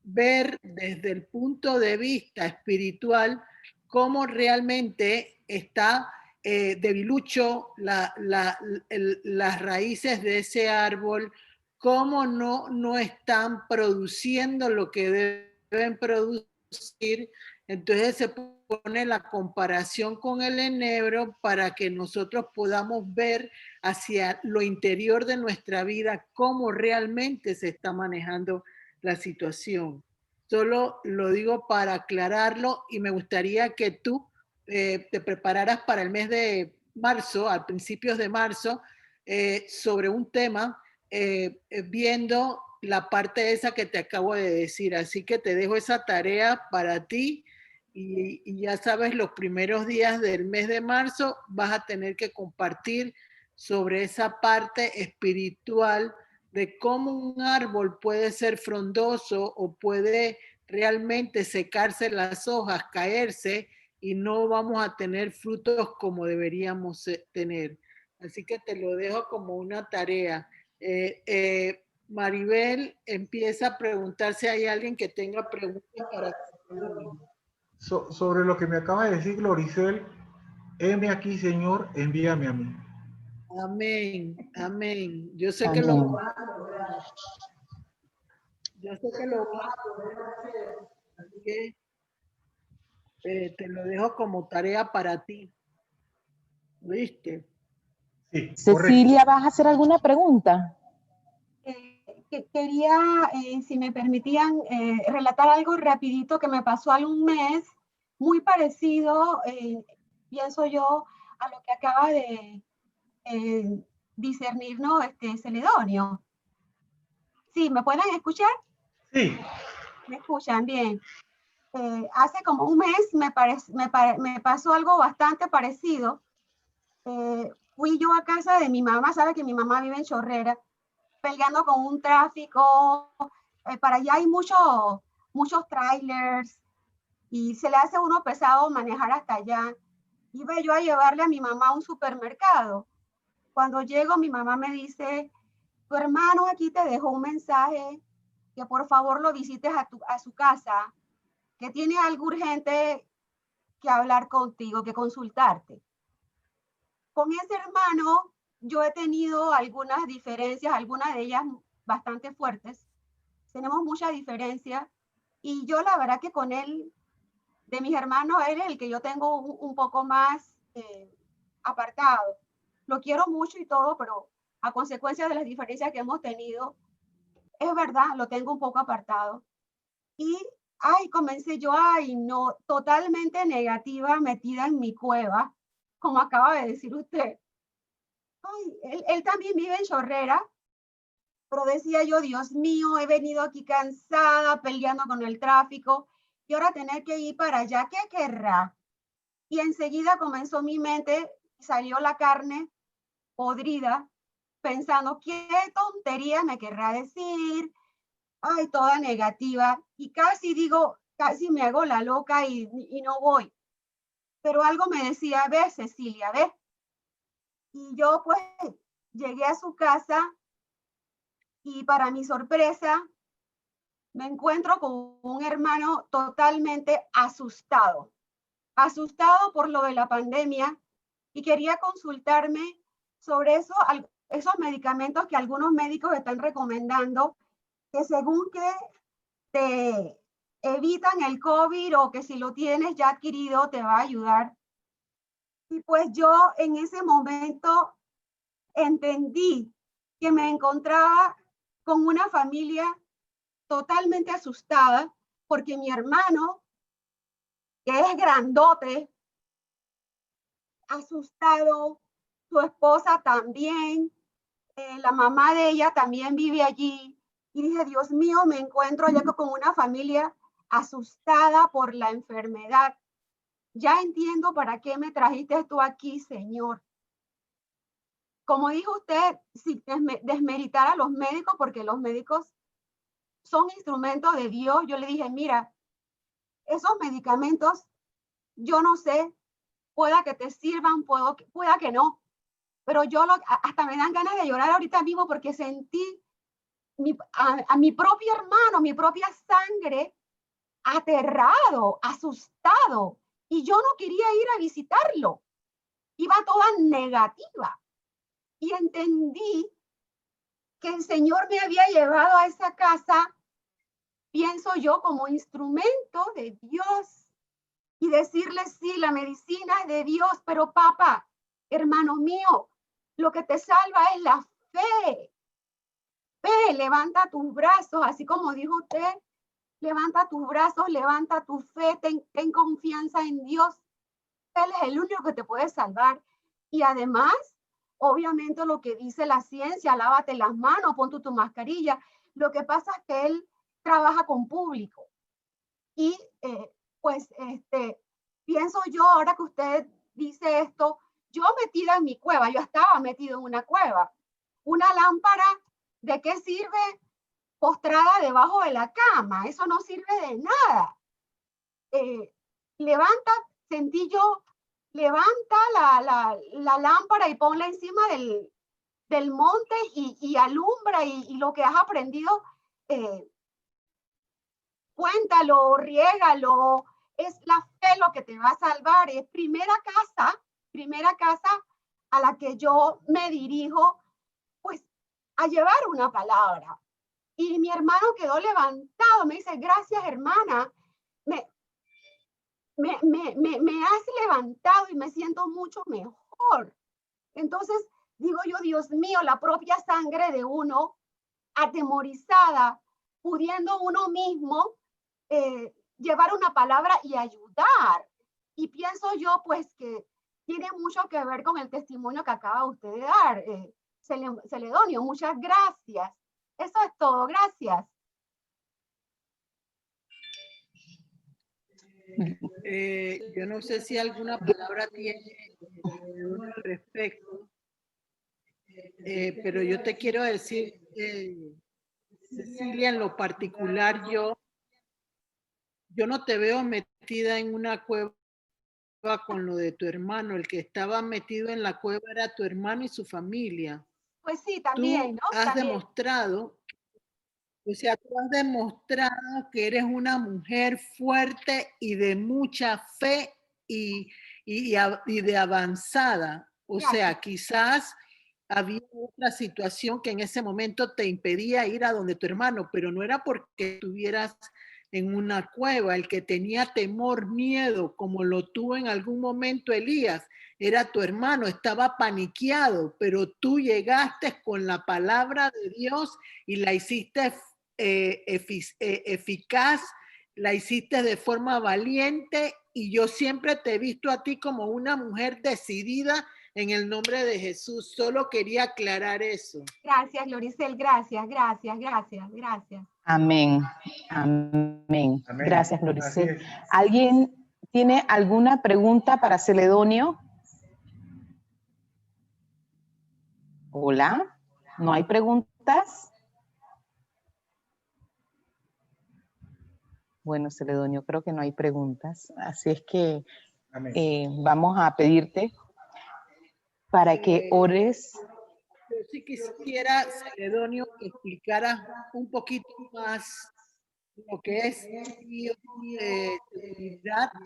ver desde el punto de vista espiritual cómo realmente está debilucho las raíces de ese árbol, cómo no están produciendo lo que deben producir. Entonces se pone la comparación con el enebro para que nosotros podamos ver hacia lo interior de nuestra vida cómo realmente se está manejando la situación. Solo lo digo para aclararlo y me gustaría que tú te prepararas para el mes de marzo, a principios de marzo, sobre un tema viendo la parte esa que te acabo de decir. Así que te dejo esa tarea para ti y ya sabes, los primeros días del mes de marzo vas a tener que compartir sobre esa parte espiritual de cómo un árbol puede ser frondoso o puede realmente secarse las hojas, caerse y no vamos a tener frutos como deberíamos tener. Así que te lo dejo como una tarea. Maribel empieza a preguntar si hay alguien que tenga preguntas para sobre lo que me acaba de decir Gloricel, heme aquí, Señor, envíame a mí. Amén, amén. Yo sé que lo vas a lograr. Yo sé que lo vas a poder hacer. Así que te lo dejo como tarea para ti. ¿Viste? Sí, Cecilia, ¿vas a hacer alguna pregunta? Quería, si me permitían, relatar algo rapidito que me pasó hace un mes, muy parecido, pienso yo, a lo que acaba de discernir, ¿no? Celedonio. Sí, ¿me pueden escuchar? Sí. ¿Me escuchan bien? Hace como un mes me pasó algo bastante parecido. Fui yo a casa de mi mamá, sabe que mi mamá vive en Chorrera, peleando con un tráfico. Para allá hay muchos trailers y se le hace a uno pesado manejar hasta allá. Iba yo a llevarle a mi mamá a un supermercado. Cuando llego, mi mamá me dice, tu hermano aquí te dejó un mensaje, que por favor lo visites a su casa, que tiene algo urgente que hablar contigo, que consultarte. Con ese hermano yo he tenido algunas diferencias, algunas de ellas bastante fuertes. Tenemos muchas diferencias y yo la verdad que con él, de mis hermanos, él es el que yo tengo un poco más apartado. Lo quiero mucho y todo, pero a consecuencia de las diferencias que hemos tenido, es verdad, lo tengo un poco apartado. Y, comencé yo, no, totalmente negativa, metida en mi cueva, como acaba de decir usted. Él también vive en Chorrera, pero decía yo, Dios mío, he venido aquí cansada, peleando con el tráfico, y ahora tener que ir para allá, ¿qué querrá? Y enseguida comenzó mi mente, salió la carne podrida, pensando, ¿qué tontería me querrá decir? Toda negativa. Y casi digo, casi me hago la loca y no voy. Pero algo me decía, ve, Cecilia, ve. Y yo pues llegué a su casa y para mi sorpresa me encuentro con un hermano totalmente asustado. Asustado por lo de la pandemia y quería consultarme sobre eso, esos medicamentos que algunos médicos están recomendando, que según que te evitan el COVID o que si lo tienes ya adquirido te va a ayudar. Y pues yo en ese momento entendí que me encontraba con una familia totalmente asustada porque mi hermano, que es grandote, asustado, su esposa también, la mamá de ella también vive allí. Y dije, Dios mío, me encuentro allá con una familia asustada por la enfermedad. Ya entiendo para qué me trajiste tú aquí, Señor. Como dijo usted, sin desmeritar a los médicos, porque los médicos son instrumentos de Dios. Yo le dije, mira, esos medicamentos, yo no sé, pueda que te sirvan, pueda que no, pero yo hasta me dan ganas de llorar ahorita mismo porque sentí a mi propio hermano, mi propia sangre, aterrado, asustado, y yo no quería ir a visitarlo. Iba toda negativa. Y entendí que el Señor me había llevado a esa casa, pienso yo, como instrumento de Dios. Y decirle, sí, la medicina es de Dios, pero papá, hermano mío, lo que te salva es la fe. Fe, levanta tus brazos, así como dijo usted, levanta tus brazos, levanta tu fe, ten confianza en Dios. Él es el único que te puede salvar. Y además, obviamente lo que dice la ciencia, lávate las manos, pon tu mascarilla. Lo que pasa es que él trabaja con público. Y pienso yo, ahora que usted dice esto, yo metida en mi cueva, yo estaba metido en una cueva. Una lámpara, ¿de qué sirve postrada debajo de la cama? Eso no sirve de nada. Levanta, sentí yo, levanta la lámpara y ponla encima del monte y alumbra y lo que has aprendido, cuéntalo, riégalo, es la fe lo que te va a salvar. Es primera casa a la que yo me dirijo, pues, a llevar una palabra. Y mi hermano quedó levantado, me dice, gracias, hermana, me has levantado y me siento mucho mejor. Entonces, digo yo, Dios mío, la propia sangre de uno, atemorizada, pudiendo uno mismo llevar una palabra y ayudar. Y pienso yo, pues, que tiene mucho que ver con el testimonio que acaba usted de dar, Celedonio. Muchas gracias. Eso es todo. Gracias. Yo no sé si alguna palabra tiene al respecto, pero yo te quiero decir, Cecilia, en lo particular, yo no te veo metida en una cueva con lo de tu hermano. El que estaba metido en la cueva era tu hermano y su familia. Pues sí, también, Tú ¿no? has También. demostrado, o sea, tú has demostrado que eres una mujer fuerte y de mucha fe y de avanzada. O Gracias. sea, quizás había otra situación que en ese momento te impedía ir a donde tu hermano, pero no era porque estuvieras en una cueva. El que tenía temor, miedo, como lo tuvo en algún momento Elías, era tu hermano, estaba paniqueado, pero tú llegaste con la palabra de Dios y la hiciste eficaz, la hiciste de forma valiente, y yo siempre te he visto a ti como una mujer decidida en el nombre de Jesús. Solo quería aclarar eso. Gracias, Loricel. Gracias, gracias, gracias, gracias. Amén. Amén. Amén. Gracias, Así Loricel. es. ¿Alguien tiene alguna pregunta para Celedonio? Hola. ¿No hay preguntas? Bueno, Celedonio, creo que no hay preguntas. Así es que vamos a pedirte para que ores. Yo sí quisiera, Celedonio, que explicara un poquito más lo que es seguridad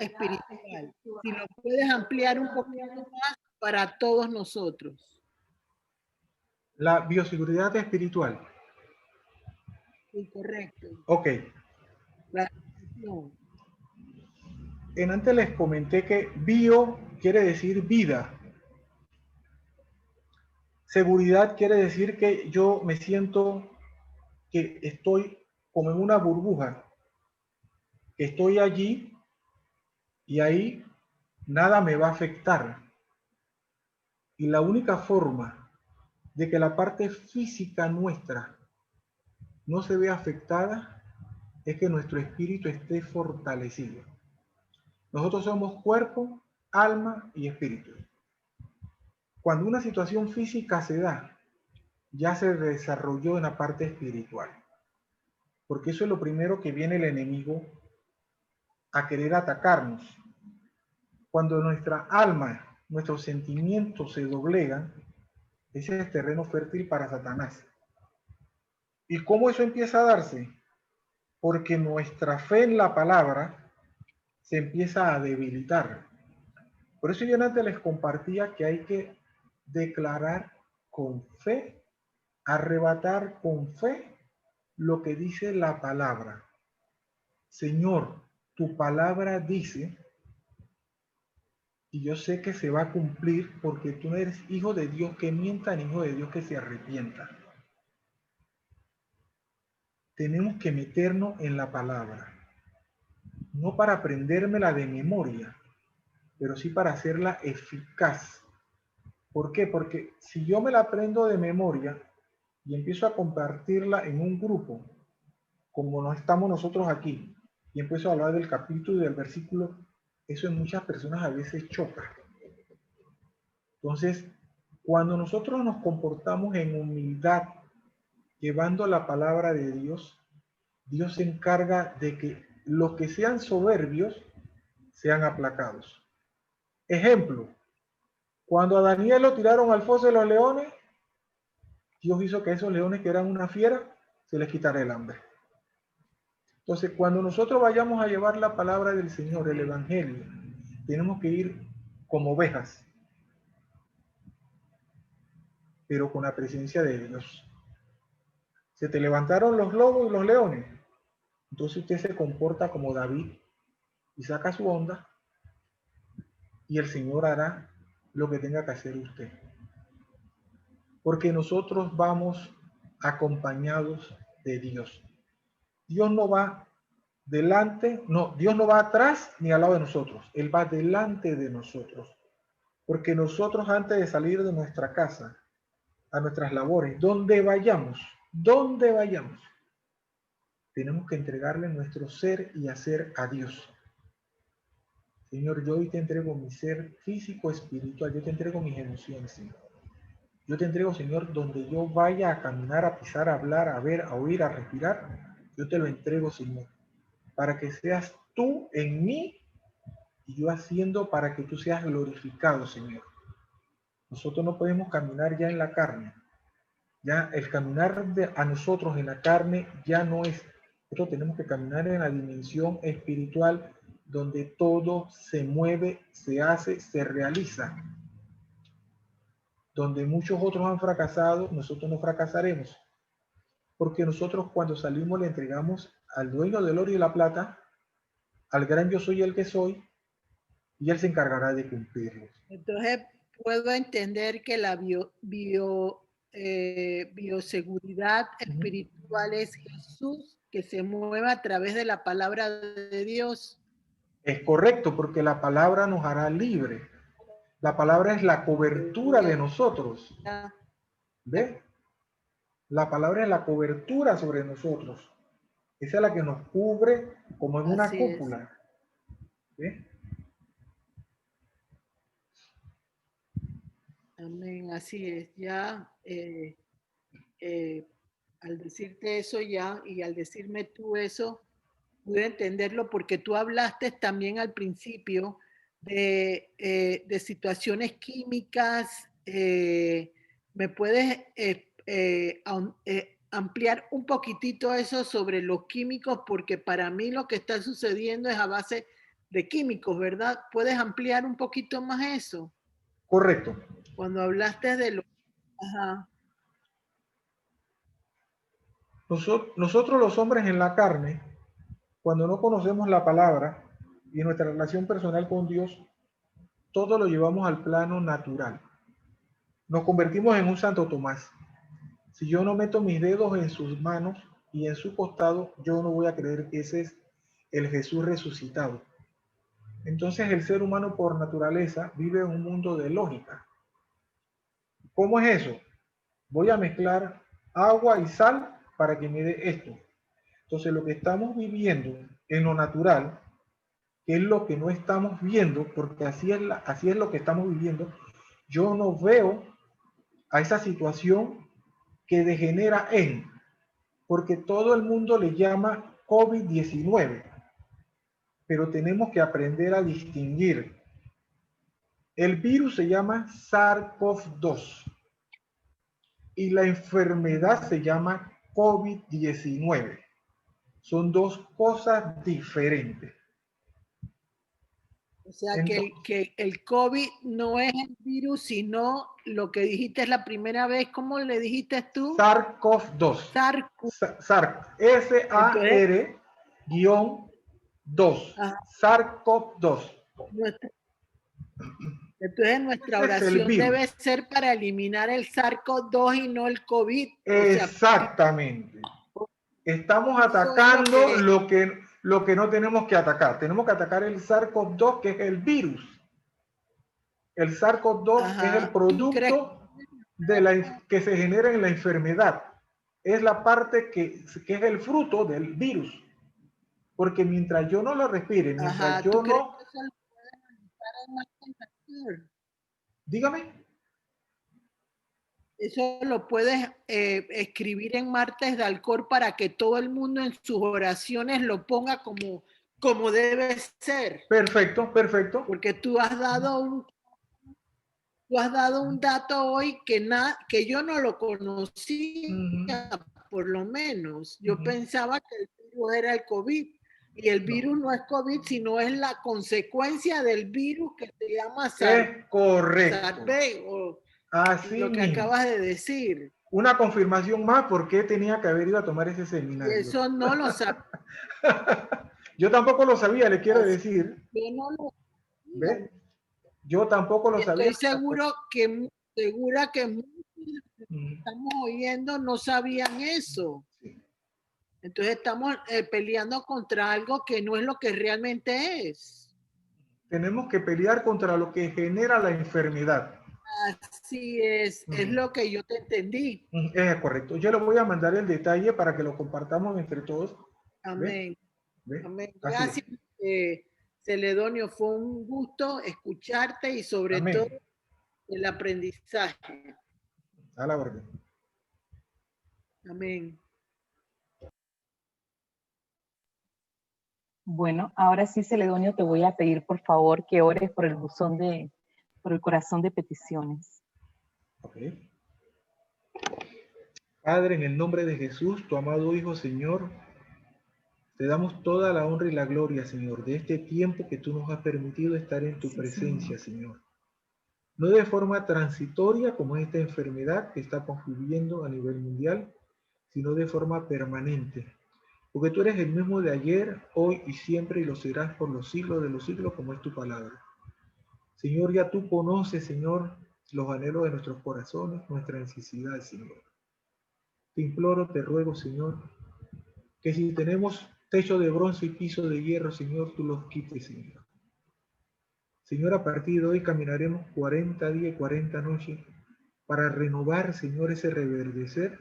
espiritual. Si lo puedes ampliar un poquito más para todos nosotros. La bioseguridad espiritual. Sí, correcto. Ok. No. Antes les comenté que bio quiere decir vida. Seguridad quiere decir que yo me siento que estoy como en una burbuja, que estoy allí y ahí nada me va a afectar. Y la única forma de que la parte física nuestra no se vea afectada es que nuestro espíritu esté fortalecido. Nosotros somos cuerpo, alma y espíritu. Cuando una situación física se da, ya se desarrolló en la parte espiritual. Porque eso es lo primero que viene el enemigo a querer atacarnos. Cuando nuestra alma, nuestros sentimientos se doblegan, ese es terreno fértil para Satanás. ¿Y cómo eso empieza a darse? Porque nuestra fe en la palabra se empieza a debilitar. Por eso yo antes les compartía que hay que declarar con fe, arrebatar con fe lo que dice la palabra. Señor, tu palabra dice, y yo sé que se va a cumplir porque tú no eres hijo de Dios que mienta ni hijo de Dios que se arrepienta. Tenemos que meternos en la palabra, no para aprendérmela de memoria, pero sí para hacerla eficaz. ¿Por qué? Porque si yo me la aprendo de memoria y empiezo a compartirla en un grupo, como no estamos nosotros aquí, y empiezo a hablar del capítulo y del versículo, eso en muchas personas a veces choca. Entonces, cuando nosotros nos comportamos en humildad, llevando la palabra de Dios, Dios se encarga de que los que sean soberbios sean aplacados. Ejemplo, cuando a Daniel lo tiraron al foso de los leones, Dios hizo que esos leones que eran una fiera, se les quitara el hambre. Entonces, cuando nosotros vayamos a llevar la palabra del Señor, el Evangelio, tenemos que ir como ovejas, pero con la presencia de Dios. Se te levantaron los lobos y los leones, entonces usted se comporta como David y saca su onda y el Señor hará lo que tenga que hacer usted. Porque nosotros vamos acompañados de Dios. Dios no va delante, no, Dios no va atrás ni al lado de nosotros. Él va delante de nosotros. Porque nosotros antes de salir de nuestra casa, a nuestras labores, donde vayamos, tenemos que entregarle nuestro ser y hacer a Dios. Señor, yo hoy te entrego mi ser físico, espiritual, yo te entrego mis emociones, Señor. Yo te entrego, Señor, donde yo vaya a caminar, a pisar, a hablar, a ver, a oír, a respirar, yo te lo entrego, Señor, para que seas tú en mí y yo haciendo para que tú seas glorificado, Señor. Nosotros no podemos caminar ya en la carne. Ya el caminar a nosotros en la carne ya no es. Nosotros tenemos que caminar en la dimensión espiritual donde todo se mueve, se hace, se realiza. Donde muchos otros han fracasado, nosotros no fracasaremos. Porque nosotros cuando salimos le entregamos al dueño del oro y la plata, al gran yo soy el que soy, y él se encargará de cumplirlos. Entonces, puedo entender que la bioseguridad espiritual es Jesús que se mueve a través de la palabra de Dios. Es correcto, porque la palabra nos hará libre. La palabra es la cobertura de nosotros. ¿Ve? La palabra es la cobertura sobre nosotros. Esa es la que nos cubre como en una cúpula. ¿Ve? Amén, así es. Ya al decirte eso ya y al decirme tú eso, pude entenderlo porque tú hablaste también al principio de situaciones químicas. ¿Me puedes ampliar un poquitito eso sobre los químicos? Porque para mí lo que está sucediendo es a base de químicos, ¿verdad? ¿Puedes ampliar un poquito más eso? Correcto. Cuando hablaste de los... Ajá. Nosotros los hombres en la carne, cuando no conocemos la palabra y nuestra relación personal con Dios, todo lo llevamos al plano natural. Nos convertimos en un Santo Tomás. Si yo no meto mis dedos en sus manos y en su costado, yo no voy a creer que ese es el Jesús resucitado. Entonces el ser humano por naturaleza vive en un mundo de lógica. ¿Cómo es eso? Voy a mezclar agua y sal para que me dé esto. Entonces lo que estamos viviendo en lo natural, que es lo que no estamos viendo, porque así es lo que estamos viviendo, yo no veo a esa situación que degenera en, porque todo el mundo le llama COVID-19, pero tenemos que aprender a distinguir. El virus se llama SARS-CoV-2 y la enfermedad se llama COVID-19. Son dos cosas diferentes. O sea, entonces, que el COVID no es el virus, sino lo que dijiste es la primera vez. ¿Cómo le dijiste tú? SARS-CoV-2. SARS. S-A-R-2. SARS-CoV-2. Entonces nuestra oración debe ser para eliminar el SARS-CoV-2 y no el COVID. Exactamente. Estamos atacando lo que no tenemos que atacar. Tenemos que atacar el SARS-CoV-2, que es el virus. El SARS-CoV-2 es el producto que se genera en la enfermedad. Es la parte que es el fruto del virus. Porque mientras yo no lo respire, mientras yo no... Dígame. Eso lo puedes escribir en Martes de Alcor para que todo el mundo en sus oraciones lo ponga como debe ser. Perfecto, perfecto. Porque tú has dado un dato hoy que yo no lo conocía, por lo menos. Yo pensaba que el virus era el COVID. Y el virus no es COVID, sino es la consecuencia del virus que se llama SARS. Es correcto. Así lo que acabas de decir. Una confirmación más por qué tenía que haber ido a tomar ese seminario. Eso no lo sabía. Yo tampoco lo sabía, le quiero decir. Yo no lo sabía. ¿Ve? Yo tampoco lo sabía. Estoy segura que muchos que estamos oyendo no sabían eso. Sí. Entonces estamos peleando contra algo que no es lo que realmente es. tenemos que pelear contra lo que genera la enfermedad. Así es lo que yo te entendí. Es correcto. Yo le voy a mandar el detalle para que lo compartamos entre todos. Amén. ¿Ve? Amén. Así Gracias, Celedonio. Fue un gusto escucharte y sobre Amén. todo el aprendizaje. A la orden. Amén. Bueno, ahora sí, Celedonio, te voy a pedir por favor que ores por el buzón por el corazón de peticiones. Ok. Padre, en el nombre de Jesús, tu amado Hijo, Señor, te damos toda la honra y la gloria, Señor, de este tiempo que tú nos has permitido estar en tu presencia, Señor. No de forma transitoria como esta enfermedad que está confundiendo a nivel mundial, sino de forma permanente. Porque tú eres el mismo de ayer, hoy y siempre, y lo serás por los siglos de los siglos, como es tu palabra. Señor, ya tú conoces, Señor, los anhelos de nuestros corazones, nuestra necesidad, Señor. Te imploro, te ruego, Señor, que si tenemos techo de bronce y piso de hierro, Señor, tú los quites, Señor. Señor, a partir de hoy caminaremos 40 días y 40 noches para renovar, Señor, ese reverdecer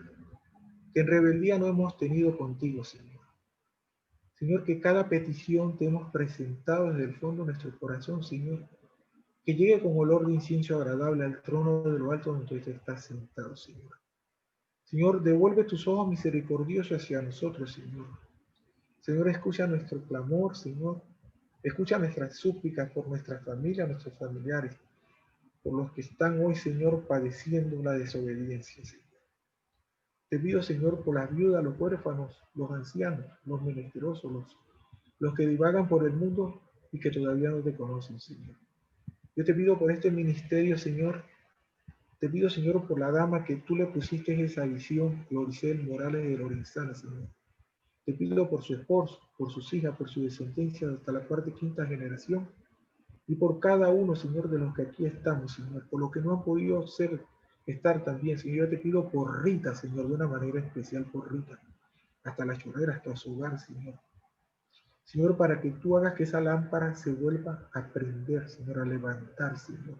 que en rebeldía no hemos tenido contigo, Señor. Señor, que cada petición te hemos presentado desde el fondo de nuestro corazón, Señor, que llegue con olor de incienso agradable al trono de lo alto donde tú estás sentado, Señor. Señor, devuelve tus ojos misericordiosos hacia nosotros, Señor. Señor, escucha nuestro clamor, Señor. Escucha nuestras súplicas por nuestra familia, nuestros familiares, por los que están hoy, Señor, padeciendo la desobediencia, Señor. Te pido, Señor, por las viudas, los huérfanos, los ancianos, los menesterosos, los que divagan por el mundo y que todavía no te conocen, Señor. Yo te pido por este ministerio, Señor. Te pido, Señor, por la dama que tú le pusiste esa visión, Gloricel Morales de Lorenzana, Señor. Te pido por su esposo, por sus hijas, por su descendencia hasta la cuarta y quinta generación. Y por cada uno, Señor, de los que aquí estamos, Señor, por lo que no han podido estar también, Señor. Yo te pido por Rita, Señor, de una manera especial por Rita, hasta la chorrera, hasta su hogar, Señor. Señor, para que tú hagas que esa lámpara se vuelva a prender, Señor, a levantar, Señor.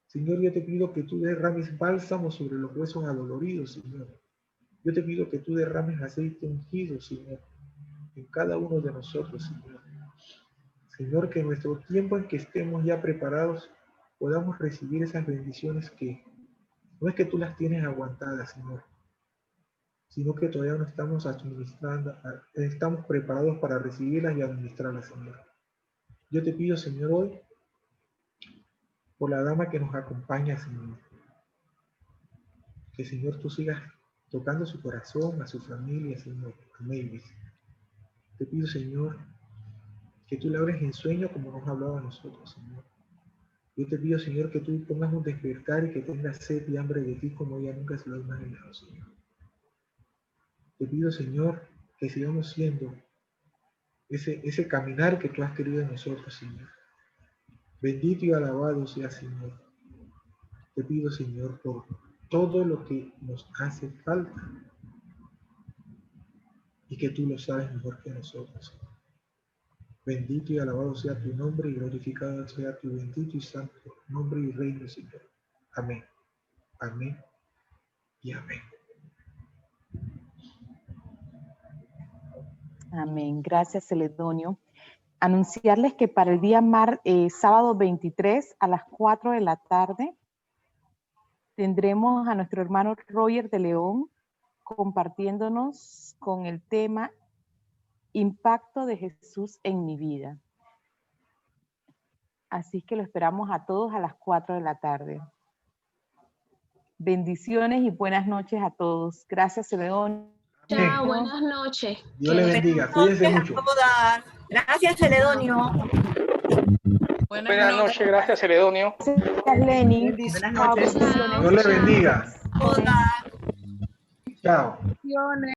Señor, yo te pido que tú derrames bálsamo sobre los huesos adoloridos, Señor. Yo te pido que tú derrames aceite ungido, Señor, en cada uno de nosotros, Señor. Señor, que en nuestro tiempo en que estemos ya preparados, podamos recibir esas bendiciones que no es que tú las tienes aguantadas, Señor, sino que todavía no estamos administrando, estamos preparados para recibirlas y administrarlas, Señor. Yo te pido, Señor, hoy, por la dama que nos acompaña, Señor, que, Señor, tú sigas tocando su corazón, a su familia, Señor, a Mavis. Te pido, Señor, que tú le hables en sueño como nos hablaba a nosotros, Señor. Yo te pido, Señor, que tú pongas un despertar y que tengas sed y hambre de ti como ella nunca se lo ha imaginado, Señor. Te pido, Señor, que sigamos siendo ese caminar que tú has querido en nosotros, Señor. Bendito y alabado sea, Señor. Te pido, Señor, por todo lo que nos hace falta y que tú lo sabes mejor que nosotros, Señor. Bendito y alabado sea tu nombre y glorificado sea tu bendito y santo nombre y reino, Señor. Amén. Amén y amén. Amén. Gracias, Celedonio. Anunciarles que para el día sábado 23 a las 4 de la tarde tendremos a nuestro hermano Roger de León compartiéndonos con el tema Impacto de Jesús en mi vida. Así que lo esperamos a todos a las 4 de la tarde. Bendiciones y buenas noches a todos. Gracias, Celedonio. Chao, buenas noches. Dios le bendiga. Cuídense mucho. Gracias, Celedonio. Buenas noches, gracias, Celedonio. Gracias, Lenny. Buenas noches. Dios le bendiga. Chao. Bendiciones.